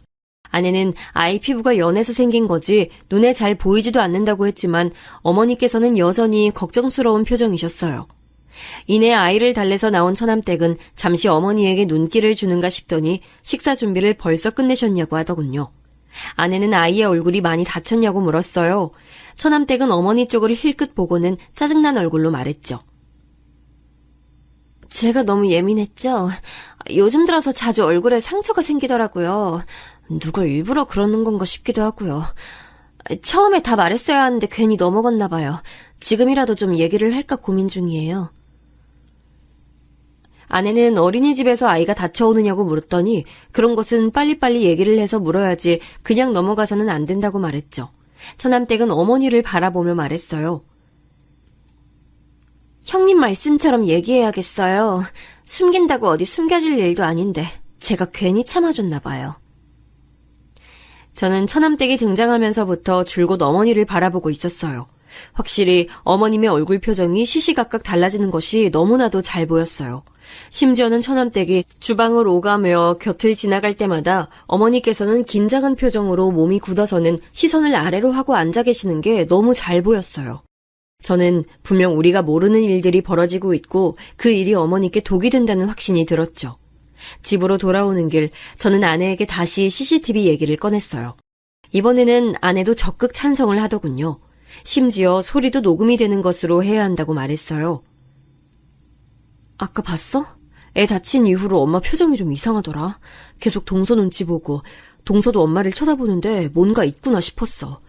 아내는 아이 피부가 연해서 생긴 거지 눈에 잘 보이지도 않는다고 했지만 어머니께서는 여전히 걱정스러운 표정이셨어요. 이내 아이를 달래서 나온 처남댁은 잠시 어머니에게 눈길을 주는가 싶더니 식사 준비를 벌써 끝내셨냐고 하더군요. 아내는 아이의 얼굴이 많이 다쳤냐고 물었어요. 처남댁은 어머니 쪽을 힐끗 보고는 짜증난 얼굴로 말했죠. 제가 너무 예민했죠? 요즘 들어서 자주 얼굴에 상처가 생기더라고요. 누가 일부러 그러는 건가 싶기도 하고요. 처음에 다 말했어야 하는데 괜히 넘어갔나 봐요. 지금이라도 좀 얘기를 할까 고민 중이에요. 아내는 어린이집에서 아이가 다쳐오느냐고 물었더니 그런 것은 빨리빨리 얘기를 해서 물어야지 그냥 넘어가서는 안 된다고 말했죠. 처남댁은 어머니를 바라보며 말했어요. 형님 말씀처럼 얘기해야겠어요. 숨긴다고 어디 숨겨질 일도 아닌데 제가 괜히 참아줬나 봐요. 저는 처남댁이 등장하면서부터 줄곧 어머니를 바라보고 있었어요. 확실히 어머님의 얼굴 표정이 시시각각 달라지는 것이 너무나도 잘 보였어요. 심지어는 처남댁이 주방을 오가며 곁을 지나갈 때마다 어머니께서는 긴장한 표정으로 몸이 굳어서는 시선을 아래로 하고 앉아 계시는 게 너무 잘 보였어요. 저는 분명 우리가 모르는 일들이 벌어지고 있고 그 일이 어머니께 독이 된다는 확신이 들었죠. 집으로 돌아오는 길 저는 아내에게 다시 CCTV 얘기를 꺼냈어요. 이번에는 아내도 적극 찬성을 하더군요. 심지어 소리도 녹음이 되는 것으로 해야 한다고 말했어요. 아까 봤어? 애 다친 이후로 엄마 표정이 좀 이상하더라. 계속 동서 눈치 보고 동서도 엄마를 쳐다보는데 뭔가 있구나 싶었어.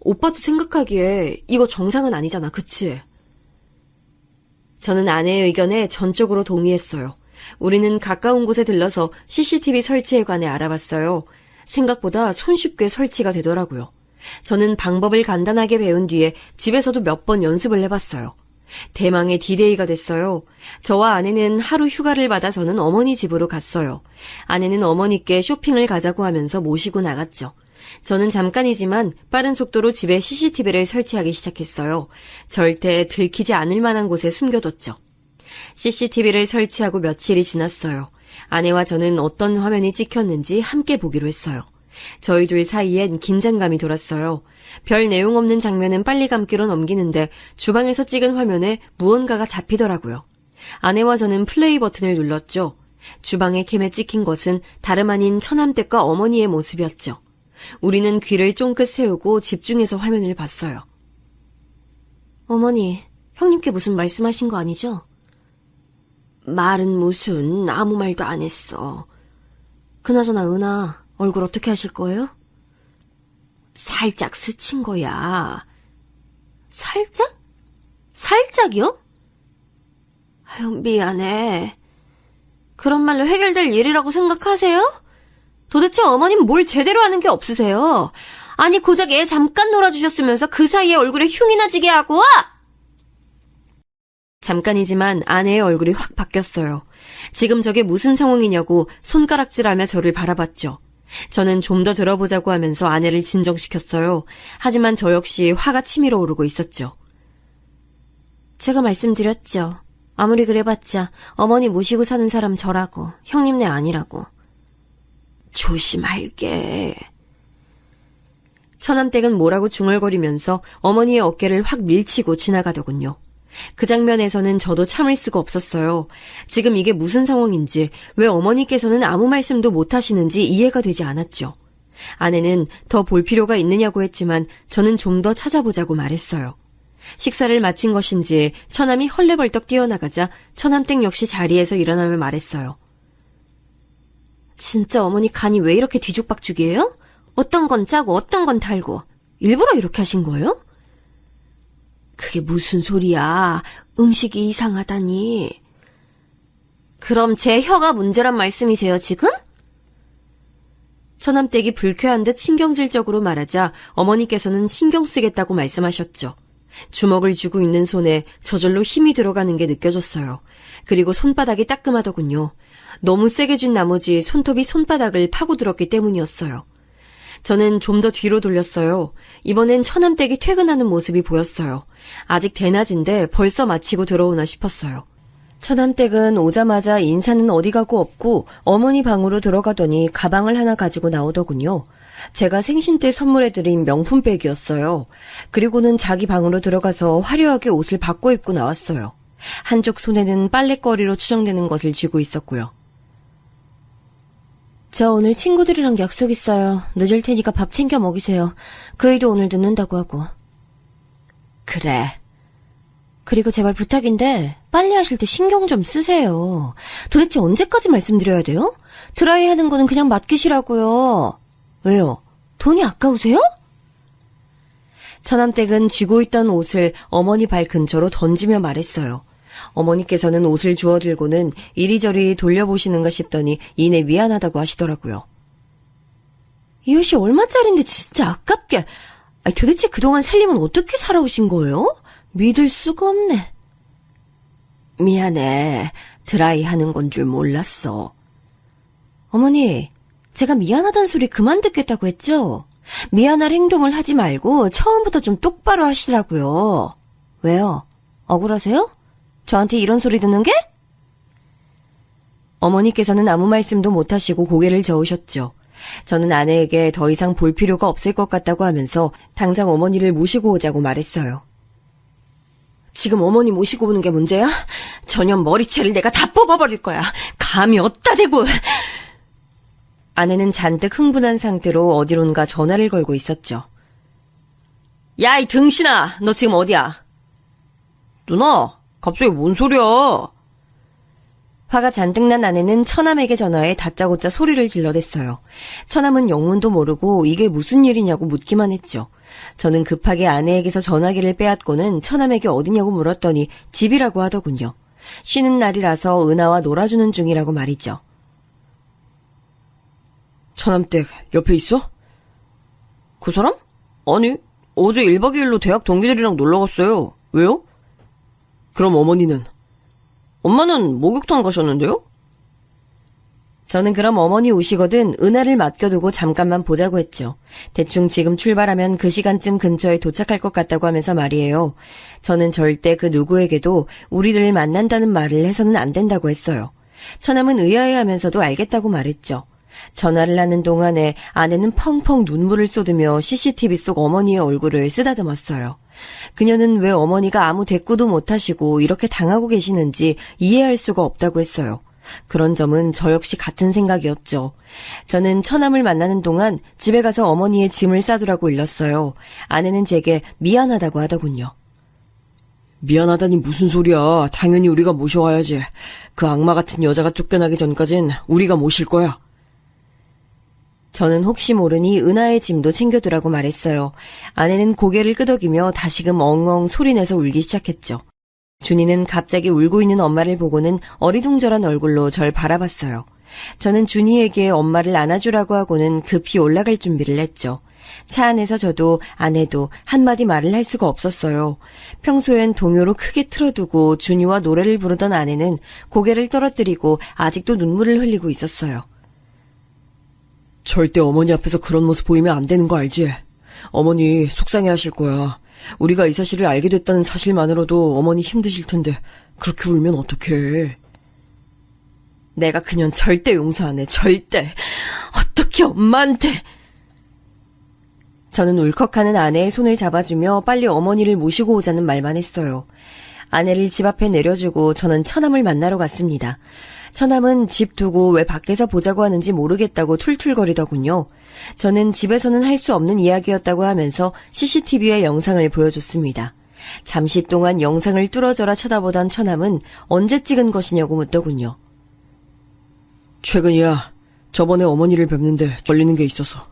오빠도 생각하기에 이거 정상은 아니잖아, 그치? 저는 아내의 의견에 전적으로 동의했어요. 우리는 가까운 곳에 들러서 CCTV 설치에 관해 알아봤어요. 생각보다 손쉽게 설치가 되더라고요. 저는 방법을 간단하게 배운 뒤에 집에서도 몇 번 연습을 해봤어요. 대망의 D-Day가 됐어요. 저와 아내는 하루 휴가를 받아서는 어머니 집으로 갔어요. 아내는 어머니께 쇼핑을 가자고 하면서 모시고 나갔죠. 저는 잠깐이지만 빠른 속도로 집에 CCTV를 설치하기 시작했어요. 절대 들키지 않을 만한 곳에 숨겨뒀죠. CCTV를 설치하고 며칠이 지났어요. 아내와 저는 어떤 화면이 찍혔는지 함께 보기로 했어요. 저희 둘 사이엔 긴장감이 돌았어요. 별 내용 없는 장면은 빨리 감기로 넘기는데 주방에서 찍은 화면에 무언가가 잡히더라고요. 아내와 저는 플레이 버튼을 눌렀죠. 주방의 캠에 찍힌 것은 다름 아닌 처남댁과 어머니의 모습이었죠. 우리는 귀를 쫑긋 세우고 집중해서 화면을 봤어요. 어머니, 형님께 무슨 말씀하신 거 아니죠? 말은 무슨 아무 말도 안 했어. 그나저나 은하, 얼굴 어떻게 하실 거예요? 살짝 스친 거야. 살짝? 살짝이요? 아유, 미안해. 그런 말로 해결될 일이라고 생각하세요? 도대체 어머님 뭘 제대로 하는 게 없으세요? 아니 고작 애 잠깐 놀아주셨으면서 그 사이에 얼굴에 흉이나 지게 하고 와! 잠깐이지만 아내의 얼굴이 확 바뀌었어요. 지금 저게 무슨 상황이냐고 손가락질하며 저를 바라봤죠. 저는 좀 더 들어보자고 하면서 아내를 진정시켰어요. 하지만 저 역시 화가 치밀어 오르고 있었죠. 제가 말씀드렸죠. 아무리 그래봤자 어머니 모시고 사는 사람 저라고, 형님네 아니라고. 조심할게. 처남댁은 뭐라고 중얼거리면서 어머니의 어깨를 확 밀치고 지나가더군요. 그 장면에서는 저도 참을 수가 없었어요. 지금 이게 무슨 상황인지, 왜 어머니께서는 아무 말씀도 못 하시는지 이해가 되지 않았죠. 아내는 더 볼 필요가 있느냐고 했지만 저는 좀 더 찾아보자고 말했어요. 식사를 마친 것인지 처남이 헐레벌떡 뛰어나가자 처남댁 역시 자리에서 일어나며 말했어요. 진짜 어머니 간이 왜 이렇게 뒤죽박죽이에요? 어떤 건 짜고 어떤 건 달고 일부러 이렇게 하신 거예요? 그게 무슨 소리야. 음식이 이상하다니. 그럼 제 혀가 문제란 말씀이세요, 지금? 처남댁이 불쾌한 듯 신경질적으로 말하자 어머니께서는 신경 쓰겠다고 말씀하셨죠. 주먹을 쥐고 있는 손에 저절로 힘이 들어가는 게 느껴졌어요. 그리고 손바닥이 따끔하더군요. 너무 세게 쥔 나머지 손톱이 손바닥을 파고들었기 때문이었어요. 저는 좀 더 뒤로 돌렸어요. 이번엔 처남댁이 퇴근하는 모습이 보였어요. 아직 대낮인데 벌써 마치고 들어오나 싶었어요. 처남댁은 오자마자 인사는 어디 가고 없고 어머니 방으로 들어가더니 가방을 하나 가지고 나오더군요. 제가 생신 때 선물해드린 명품백이었어요. 그리고는 자기 방으로 들어가서 화려하게 옷을 바꿔 입고 나왔어요. 한쪽 손에는 빨랫거리로 추정되는 것을 쥐고 있었고요. 저 오늘 친구들이랑 약속 있어요. 늦을 테니까 밥 챙겨 먹이세요. 그 애도 오늘 늦는다고 하고. 그래. 그리고 제발 부탁인데 빨리 하실 때 신경 좀 쓰세요. 도대체 언제까지 말씀드려야 돼요? 드라이 하는 거는 그냥 맡기시라고요. 왜요? 돈이 아까우세요? 처남댁은 쥐고 있던 옷을 어머니 발 근처로 던지며 말했어요. 어머니께서는 옷을 주워 들고는 이리저리 돌려보시는가 싶더니 이내 미안하다고 하시더라고요. 이 옷이 얼마짜린데 진짜 아깝게. 도대체 그동안 살림은 어떻게 살아오신 거예요? 믿을 수가 없네. 미안해. 드라이 하는 건 줄 몰랐어. 어머니, 제가 미안하다는 소리 그만 듣겠다고 했죠? 미안할 행동을 하지 말고 처음부터 좀 똑바로 하시라고요. 왜요? 억울하세요? 저한테 이런 소리 듣는 게? 어머니께서는 아무 말씀도 못하시고 고개를 저으셨죠. 저는 아내에게 더 이상 볼 필요가 없을 것 같다고 하면서 당장 어머니를 모시고 오자고 말했어요. 지금 어머니 모시고 오는 게 문제야? 저년 머리채를 내가 다 뽑아버릴 거야. 감이 어디다 대고. 아내는 잔뜩 흥분한 상태로 어디론가 전화를 걸고 있었죠. 야, 이 등신아, 너 지금 어디야? 누나, 갑자기 뭔 소리야? 화가 잔뜩 난 아내는 처남에게 전화해 다짜고짜 소리를 질러댔어요. 처남은 영문도 모르고 이게 무슨 일이냐고 묻기만 했죠. 저는 급하게 아내에게서 전화기를 빼앗고는 처남에게 어디냐고 물었더니 집이라고 하더군요. 쉬는 날이라서 은하와 놀아주는 중이라고 말이죠. 처남댁 옆에 있어? 그 사람? 아니, 어제 1박 2일로 대학 동기들이랑 놀러 갔어요. 왜요? 그럼 어머니는? 엄마는 목욕탕 가셨는데요? 저는 그럼 어머니 오시거든 은하를 맡겨두고 잠깐만 보자고 했죠. 대충 지금 출발하면 그 시간쯤 근처에 도착할 것 같다고 하면서 말이에요. 저는 절대 그 누구에게도 우리를 만난다는 말을 해서는 안 된다고 했어요. 처남은 의아해하면서도 알겠다고 말했죠. 전화를 하는 동안에 아내는 펑펑 눈물을 쏟으며 CCTV 속 어머니의 얼굴을 쓰다듬었어요. 그녀는 왜 어머니가 아무 대꾸도 못하시고 이렇게 당하고 계시는지 이해할 수가 없다고 했어요. 그런 점은 저 역시 같은 생각이었죠. 저는 처남을 만나는 동안 집에 가서 어머니의 짐을 싸두라고 일렀어요. 아내는 제게 미안하다고 하더군요. 미안하다니 무슨 소리야. 당연히 우리가 모셔와야지. 그 악마 같은 여자가 쫓겨나기 전까진 우리가 모실 거야. 저는 혹시 모르니 은하의 짐도 챙겨두라고 말했어요. 아내는 고개를 끄덕이며 다시금 엉엉 소리내서 울기 시작했죠. 준이는 갑자기 울고 있는 엄마를 보고는 어리둥절한 얼굴로 절 바라봤어요. 저는 준이에게 엄마를 안아주라고 하고는 급히 올라갈 준비를 했죠. 차 안에서 저도 아내도 한마디 말을 할 수가 없었어요. 평소엔 동요로 크게 틀어두고 준이와 노래를 부르던 아내는 고개를 떨어뜨리고 아직도 눈물을 흘리고 있었어요. 절대 어머니 앞에서 그런 모습 보이면 안 되는 거 알지? 어머니 속상해 하실 거야. 우리가 이 사실을 알게 됐다는 사실만으로도 어머니 힘드실 텐데 그렇게 울면 어떡해. 내가 그년 절대 용서 안 해. 절대. 어떻게 엄마한테. 저는 울컥하는 아내의 손을 잡아주며 빨리 어머니를 모시고 오자는 말만 했어요. 아내를 집 앞에 내려주고 저는 처남을 만나러 갔습니다. 처남은 집 두고 왜 밖에서 보자고 하는지 모르겠다고 툴툴거리더군요. 저는 집에서는 할 수 없는 이야기였다고 하면서 CCTV의 영상을 보여줬습니다. 잠시 동안 영상을 뚫어져라 쳐다보던 처남은 언제 찍은 것이냐고 묻더군요. 최근이야. 저번에 어머니를 뵙는데 걸리는 게 있어서.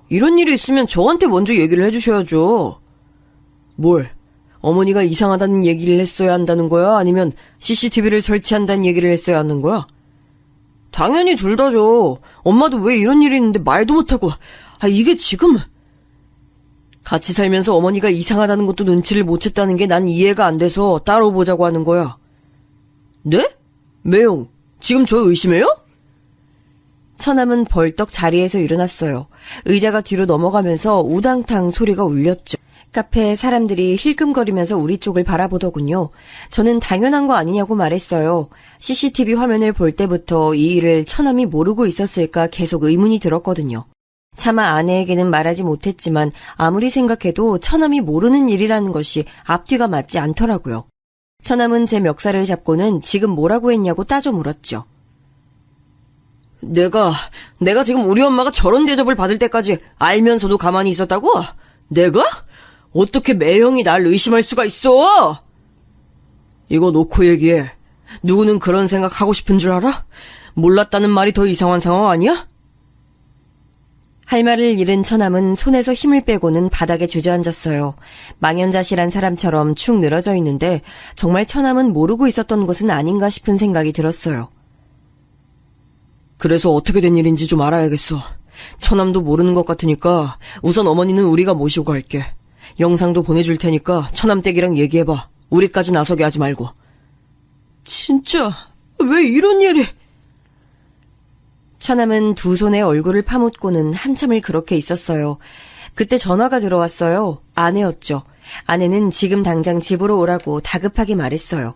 이런 일이 있으면 저한테 먼저 얘기를 해주셔야죠. 뭘? 어머니가 이상하다는 얘기를 했어야 한다는 거야? 아니면 CCTV를 설치한다는 얘기를 했어야 하는 거야? 당연히 둘 다죠. 엄마도 왜 이런 일이 있는데 말도 못하고. 이게 지금. 같이 살면서 어머니가 이상하다는 것도 눈치를 못 챘다는 게 난 이해가 안 돼서 따로 보자고 하는 거야. 네? 매용, 지금 저 의심해요? 처남은 벌떡 자리에서 일어났어요. 의자가 뒤로 넘어가면서 우당탕 소리가 울렸죠. 카페에 사람들이 힐끔거리면서 우리 쪽을 바라보더군요. 저는 당연한 거 아니냐고 말했어요. CCTV 화면을 볼 때부터 이 일을 처남이 모르고 있었을까 계속 의문이 들었거든요. 차마 아내에게는 말하지 못했지만 아무리 생각해도 처남이 모르는 일이라는 것이 앞뒤가 맞지 않더라고요. 처남은 제 멱살을 잡고는 지금 뭐라고 했냐고 따져 물었죠. 내가 지금 우리 엄마가 저런 대접을 받을 때까지 알면서도 가만히 있었다고? 내가? 어떻게 매형이 날 의심할 수가 있어? 이거 놓고 얘기해. 누구는 그런 생각 하고 싶은 줄 알아? 몰랐다는 말이 더 이상한 상황 아니야? 할 말을 잃은 처남은 손에서 힘을 빼고는 바닥에 주저앉았어요. 망연자실한 사람처럼 축 늘어져 있는데 정말 처남은 모르고 있었던 것은 아닌가 싶은 생각이 들었어요. 그래서 어떻게 된 일인지 좀 알아야겠어. 처남도 모르는 것 같으니까 우선 어머니는 우리가 모시고 갈게. 영상도 보내줄 테니까 처남댁이랑 얘기해봐. 우리까지 나서게 하지 말고. 진짜 왜 이런 일이... 처남은 두 손에 얼굴을 파묻고는 한참을 그렇게 있었어요. 그때 전화가 들어왔어요. 아내였죠. 아내는 지금 당장 집으로 오라고 다급하게 말했어요.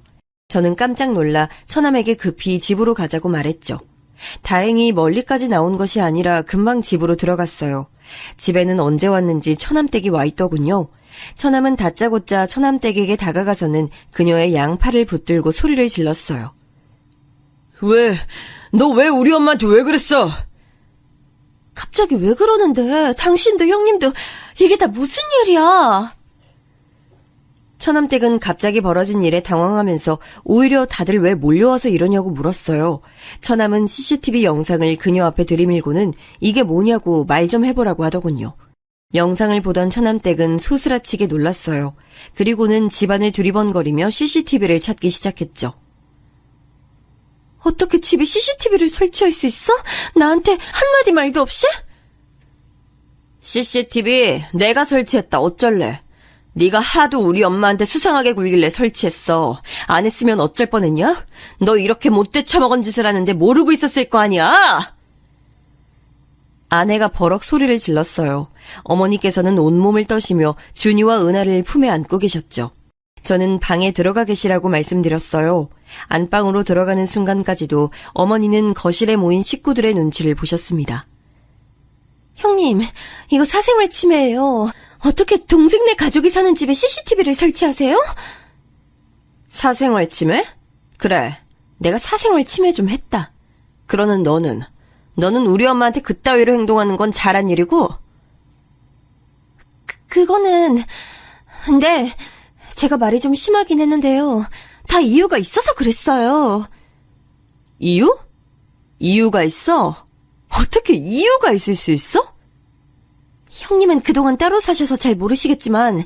저는 깜짝 놀라 처남에게 급히 집으로 가자고 말했죠. 다행히 멀리까지 나온 것이 아니라 금방 집으로 들어갔어요. 집에는 언제 왔는지 처남댁이 와 있더군요. 처남은 다짜고짜 처남댁에게 다가가서는 그녀의 양팔을 붙들고 소리를 질렀어요. 너 왜 우리 엄마한테 왜 그랬어? 갑자기 왜 그러는데? 당신도 형님도 이게 다 무슨 일이야? 처남댁은 갑자기 벌어진 일에 당황하면서 오히려 다들 왜 몰려와서 이러냐고 물었어요. 처남은 CCTV 영상을 그녀 앞에 들이밀고는 이게 뭐냐고 말 좀 해보라고 하더군요. 영상을 보던 처남댁은 소스라치게 놀랐어요. 그리고는 집안을 두리번거리며 CCTV를 찾기 시작했죠. 어떻게 집에 CCTV를 설치할 수 있어? 나한테 한마디 말도 없이? CCTV 내가 설치했다. 어쩔래? 네가 하도 우리 엄마한테 수상하게 굴길래 설치했어. 안 했으면 어쩔 뻔했냐? 너 이렇게 못돼 처먹은 짓을 하는데 모르고 있었을 거 아니야? 아내가 버럭 소리를 질렀어요. 어머니께서는 온몸을 떠시며 준이와 은하를 품에 안고 계셨죠. 저는 방에 들어가 계시라고 말씀드렸어요. 안방으로 들어가는 순간까지도 어머니는 거실에 모인 식구들의 눈치를 보셨습니다. 형님, 이거 사생활 침해예요. 어떻게 동생네 가족이 사는 집에 CCTV를 설치하세요? 사생활 침해? 그래, 내가 사생활 침해 좀 했다. 그러는 너는 우리 엄마한테 그따위로 행동하는 건 잘한 일이고? 그거는... 네, 제가 말이 좀 심하긴 했는데요. 다 이유가 있어서 그랬어요. 이유? 이유가 있어? 어떻게 이유가 있을 수 있어? 형님은 그동안 따로 사셔서 잘 모르시겠지만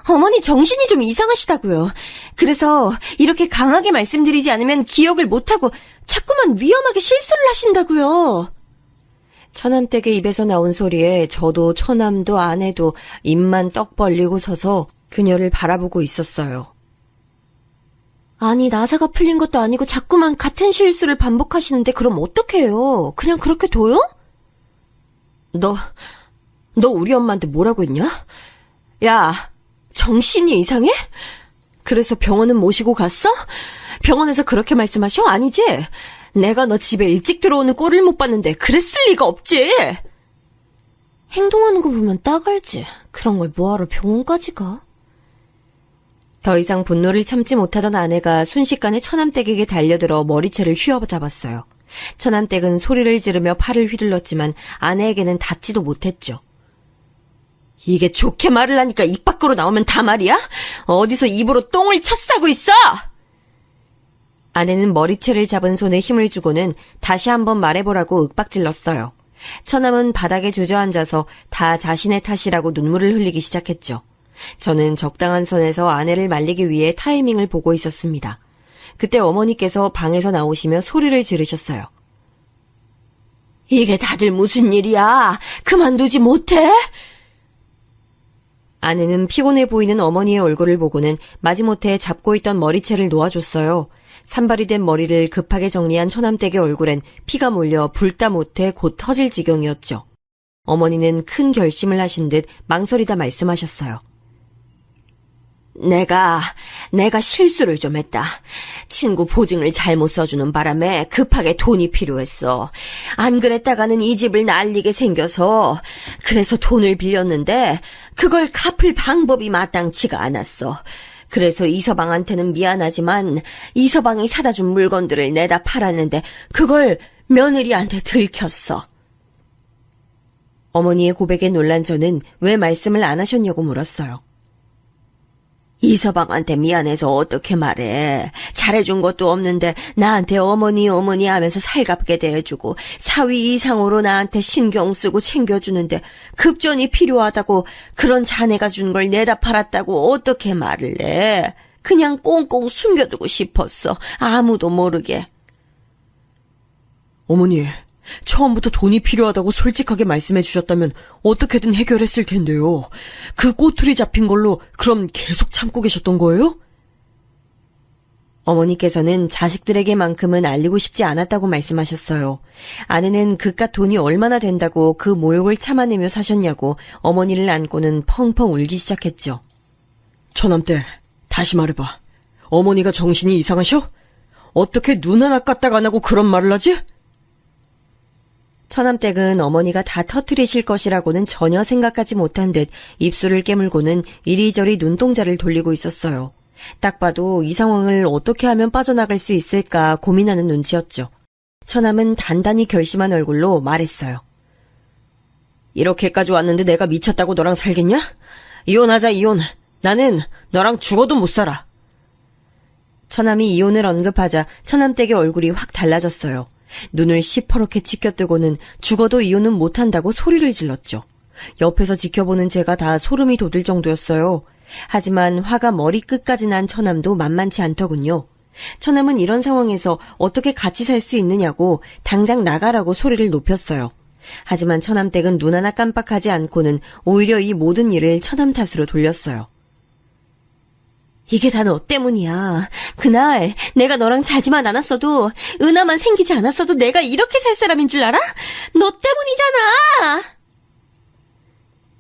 어머니 정신이 좀 이상하시다고요. 그래서 이렇게 강하게 말씀드리지 않으면 기억을 못하고 자꾸만 위험하게 실수를 하신다고요. 처남댁의 입에서 나온 소리에 저도 처남도 아내도 입만 떡 벌리고 서서 그녀를 바라보고 있었어요. 아니, 나사가 풀린 것도 아니고 자꾸만 같은 실수를 반복하시는데 그럼 어떡해요? 그냥 그렇게 둬요? 너 우리 엄마한테 뭐라고 했냐? 야, 정신이 이상해? 그래서 병원은 모시고 갔어? 병원에서 그렇게 말씀하셔? 아니지? 내가 너 집에 일찍 들어오는 꼴을 못 봤는데 그랬을 리가 없지. 행동하는 거 보면 딱 알지. 그런 걸 뭐하러 병원까지 가? 더 이상 분노를 참지 못하던 아내가 순식간에 처남댁에게 달려들어 머리채를 휘어잡았어요. 처남댁은 소리를 지르며 팔을 휘둘렀지만 아내에게는 닿지도 못했죠. 이게 좋게 말을 하니까 입 밖으로 나오면 다 말이야? 어디서 입으로 똥을 쳤싸고 있어? 아내는 머리채를 잡은 손에 힘을 주고는 다시 한번 말해보라고 윽박질렀어요. 처남은 바닥에 주저앉아서 다 자신의 탓이라고 눈물을 흘리기 시작했죠. 저는 적당한 선에서 아내를 말리기 위해 타이밍을 보고 있었습니다. 그때 어머니께서 방에서 나오시며 소리를 지르셨어요. 이게 다들 무슨 일이야? 그만두지 못해? 아내는 피곤해 보이는 어머니의 얼굴을 보고는 마지못해 잡고 있던 머리채를 놓아줬어요. 산발이 된 머리를 급하게 정리한 처남댁의 얼굴엔 피가 몰려 불다 못해 곧 터질 지경이었죠. 어머니는 큰 결심을 하신 듯 망설이다 말씀하셨어요. 내가 실수를 좀 했다. 친구 보증을 잘못 써주는 바람에 급하게 돈이 필요했어. 안 그랬다가는 이 집을 날리게 생겨서 그래서 돈을 빌렸는데 그걸 갚을 방법이 마땅치가 않았어. 그래서 이서방한테는 미안하지만 이서방이 사다 준 물건들을 내다 팔았는데 그걸 며느리한테 들켰어. 어머니의 고백에 놀란 저는 왜 말씀을 안 하셨냐고 물었어요. 이서방한테 미안해서 어떻게 말해. 잘해준 것도 없는데 나한테 어머니 하면서 살갑게 대해주고 사위 이상으로 나한테 신경 쓰고 챙겨주는데 급전이 필요하다고 그런 자네가 준 걸 내다 팔았다고 어떻게 말을 해. 그냥 꽁꽁 숨겨두고 싶었어. 아무도 모르게. 어머니, 처음부터 돈이 필요하다고 솔직하게 말씀해 주셨다면 어떻게든 해결했을 텐데요. 그 꼬투리 잡힌 걸로 그럼 계속 참고 계셨던 거예요? 어머니께서는 자식들에게만큼은 알리고 싶지 않았다고 말씀하셨어요. 아내는 그깟 돈이 얼마나 된다고 그 모욕을 참아내며 사셨냐고 어머니를 안고는 펑펑 울기 시작했죠. 처남댁, 다시 말해봐. 어머니가 정신이 이상하셔? 어떻게 눈 하나 까딱 안 하고 그런 말을 하지? 처남댁은 어머니가 다 터뜨리실 것이라고는 전혀 생각하지 못한 듯 입술을 깨물고는 이리저리 눈동자를 돌리고 있었어요. 딱 봐도 이 상황을 어떻게 하면 빠져나갈 수 있을까 고민하는 눈치였죠. 처남은 단단히 결심한 얼굴로 말했어요. 이렇게까지 왔는데 내가 미쳤다고 너랑 살겠냐? 이혼하자, 이혼. 나는 너랑 죽어도 못 살아. 처남이 이혼을 언급하자 처남댁의 얼굴이 확 달라졌어요. 눈을 시퍼렇게 치켜뜨고는 죽어도 이혼은 못한다고 소리를 질렀죠. 옆에서 지켜보는 제가 다 소름이 돋을 정도였어요. 하지만 화가 머리끝까지 난 처남도 만만치 않더군요. 처남은 이런 상황에서 어떻게 같이 살 수 있느냐고 당장 나가라고 소리를 높였어요. 하지만 처남댁은 눈 하나 깜빡하지 않고는 오히려 이 모든 일을 처남 탓으로 돌렸어요. 이게 다 너 때문이야. 그날 내가 너랑 자지만 않았어도 은하만 생기지 않았어도 내가 이렇게 살 사람인 줄 알아? 너 때문이잖아.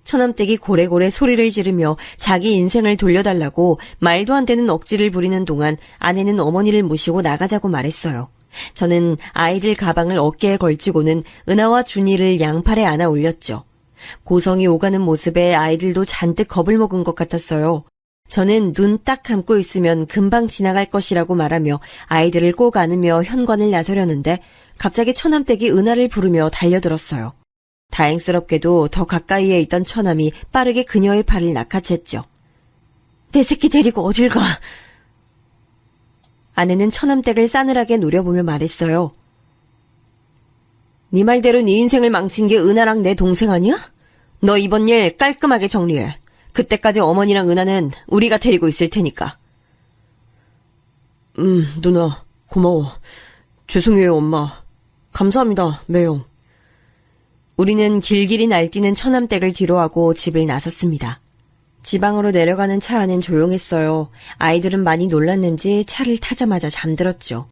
처남댁이 고래고래 소리를 지르며 자기 인생을 돌려달라고 말도 안 되는 억지를 부리는 동안 아내는 어머니를 모시고 나가자고 말했어요. 저는 아이들 가방을 어깨에 걸치고는 은하와 준이를 양팔에 안아 올렸죠. 고성이 오가는 모습에 아이들도 잔뜩 겁을 먹은 것 같았어요. 저는 눈 딱 감고 있으면 금방 지나갈 것이라고 말하며 아이들을 꼭 안으며 현관을 나서려는데 갑자기 처남댁이 은하를 부르며 달려들었어요. 다행스럽게도 더 가까이에 있던 처남이 빠르게 그녀의 팔을 낚아챘죠. 내 새끼 데리고 어딜 가? 아내는 처남댁을 싸늘하게 노려보며 말했어요. 네 말대로 네 인생을 망친 게 은하랑 내 동생 아니야? 너 이번 일 깔끔하게 정리해. 그때까지 어머니랑 은하는 우리가 데리고 있을 테니까. 누나, 고마워. 죄송해요, 엄마. 감사합니다, 매형. 우리는 길길이 날뛰는 처남댁을 뒤로하고 집을 나섰습니다. 지방으로 내려가는 차 안은 조용했어요. 아이들은 많이 놀랐는지 차를 타자마자 잠들었죠.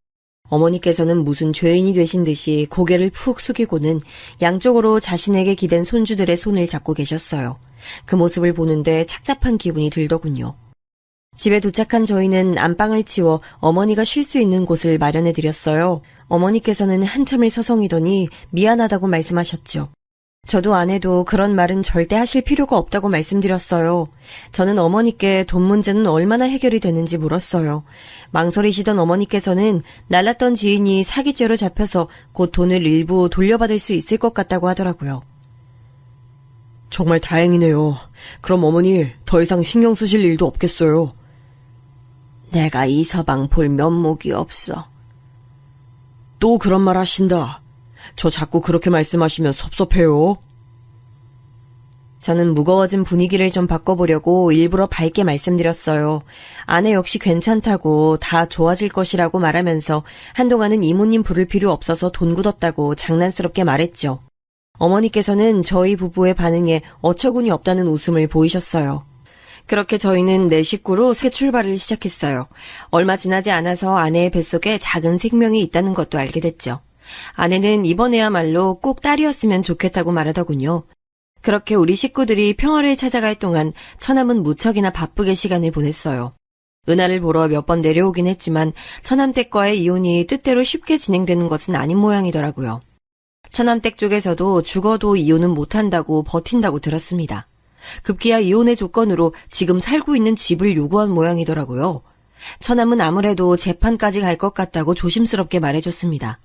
어머니께서는 무슨 죄인이 되신 듯이 고개를 푹 숙이고는 양쪽으로 자신에게 기댄 손주들의 손을 잡고 계셨어요. 그 모습을 보는데 착잡한 기분이 들더군요. 집에 도착한 저희는 안방을 치워 어머니가 쉴 수 있는 곳을 마련해드렸어요. 어머니께서는 한참을 서성이더니 미안하다고 말씀하셨죠. 저도 아내도 그런 말은 절대 하실 필요가 없다고 말씀드렸어요. 저는 어머니께 돈 문제는 얼마나 해결이 되는지 물었어요. 망설이시던 어머니께서는 날랐던 지인이 사기죄로 잡혀서 곧 돈을 일부 돌려받을 수 있을 것 같다고 하더라고요. 정말 다행이네요. 그럼 어머니 더 이상 신경 쓰실 일도 없겠어요. 내가 이 서방 볼 면목이 없어. 또 그런 말 하신다. 저 자꾸 그렇게 말씀하시면 섭섭해요. 저는 무거워진 분위기를 좀 바꿔보려고 일부러 밝게 말씀드렸어요. 아내 역시 괜찮다고 다 좋아질 것이라고 말하면서 한동안은 이모님 부를 필요 없어서 돈 굳었다고 장난스럽게 말했죠. 어머니께서는 저희 부부의 반응에 어처구니 없다는 웃음을 보이셨어요. 그렇게 저희는 네 식구로 새 출발을 시작했어요. 얼마 지나지 않아서 아내의 뱃속에 작은 생명이 있다는 것도 알게 됐죠. 아내는 이번에야말로 꼭 딸이었으면 좋겠다고 말하더군요. 그렇게 우리 식구들이 평화를 찾아갈 동안 처남은 무척이나 바쁘게 시간을 보냈어요. 은하를 보러 몇 번 내려오긴 했지만 처남댁과의 이혼이 뜻대로 쉽게 진행되는 것은 아닌 모양이더라고요. 처남댁 쪽에서도 죽어도 이혼은 못한다고 버틴다고 들었습니다. 급기야 이혼의 조건으로 지금 살고 있는 집을 요구한 모양이더라고요. 처남은 아무래도 재판까지 갈 것 같다고 조심스럽게 말해줬습니다.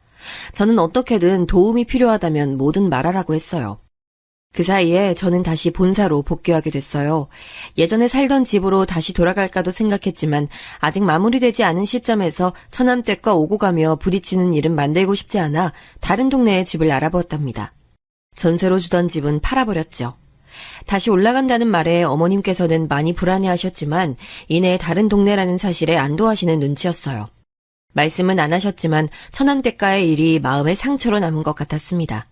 저는 어떻게든 도움이 필요하다면 뭐든 말하라고 했어요. 그 사이에 저는 다시 본사로 복귀하게 됐어요. 예전에 살던 집으로 다시 돌아갈까도 생각했지만 아직 마무리되지 않은 시점에서 처남댁과 오고 가며 부딪히는 일은 만들고 싶지 않아 다른 동네에 집을 알아보았답니다. 전세로 주던 집은 팔아버렸죠. 다시 올라간다는 말에 어머님께서는 많이 불안해하셨지만 이내 다른 동네라는 사실에 안도하시는 눈치였어요. 말씀은 안 하셨지만 처남댁과의 일이 마음의 상처로 남은 것 같았습니다.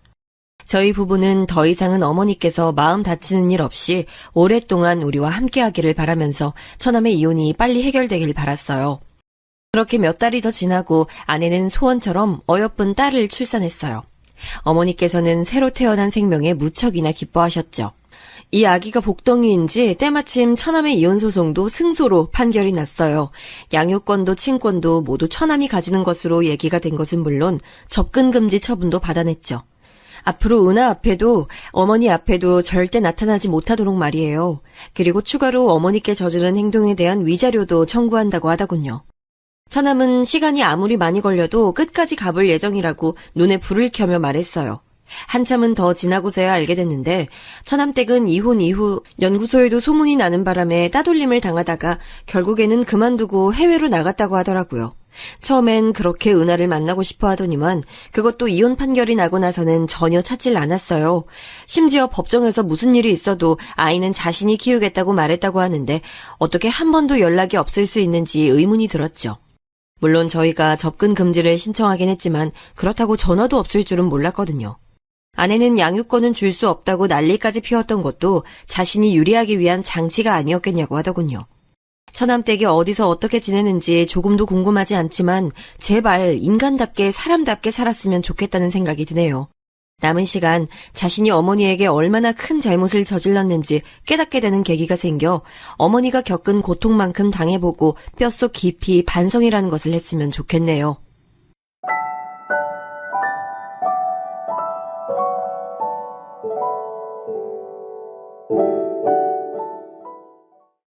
저희 부부는 더 이상은 어머니께서 마음 다치는 일 없이 오랫동안 우리와 함께하기를 바라면서 처남의 이혼이 빨리 해결되길 바랐어요. 그렇게 몇 달이 더 지나고 아내는 소원처럼 어여쁜 딸을 출산했어요. 어머니께서는 새로 태어난 생명에 무척이나 기뻐하셨죠. 이 아기가 복덩이인지 때마침 처남의 이혼 소송도 승소로 판결이 났어요. 양육권도 친권도 모두 처남이 가지는 것으로 얘기가 된 것은 물론 접근 금지 처분도 받아냈죠. 앞으로 은하 앞에도 어머니 앞에도 절대 나타나지 못하도록 말이에요. 그리고 추가로 어머니께 저지른 행동에 대한 위자료도 청구한다고 하더군요. 처남은 시간이 아무리 많이 걸려도 끝까지 가볼 예정이라고 눈에 불을 켜며 말했어요. 한참은 더 지나고서야 알게 됐는데 처남댁은 이혼 이후 연구소에도 소문이 나는 바람에 따돌림을 당하다가 결국에는 그만두고 해외로 나갔다고 하더라고요. 처음엔 그렇게 은하를 만나고 싶어 하더니만 그것도 이혼 판결이 나고 나서는 전혀 찾질 않았어요. 심지어 법정에서 무슨 일이 있어도 아이는 자신이 키우겠다고 말했다고 하는데 어떻게 한 번도 연락이 없을 수 있는지 의문이 들었죠. 물론 저희가 접근 금지를 신청하긴 했지만 그렇다고 전화도 없을 줄은 몰랐거든요. 아내는 양육권은 줄 수 없다고 난리까지 피웠던 것도 자신이 유리하기 위한 장치가 아니었겠냐고 하더군요. 처남댁이 어디서 어떻게 지내는지 조금도 궁금하지 않지만 제발 인간답게 사람답게 살았으면 좋겠다는 생각이 드네요. 남은 시간 자신이 어머니에게 얼마나 큰 잘못을 저질렀는지 깨닫게 되는 계기가 생겨 어머니가 겪은 고통만큼 당해보고 뼛속 깊이 반성이라는 것을 했으면 좋겠네요.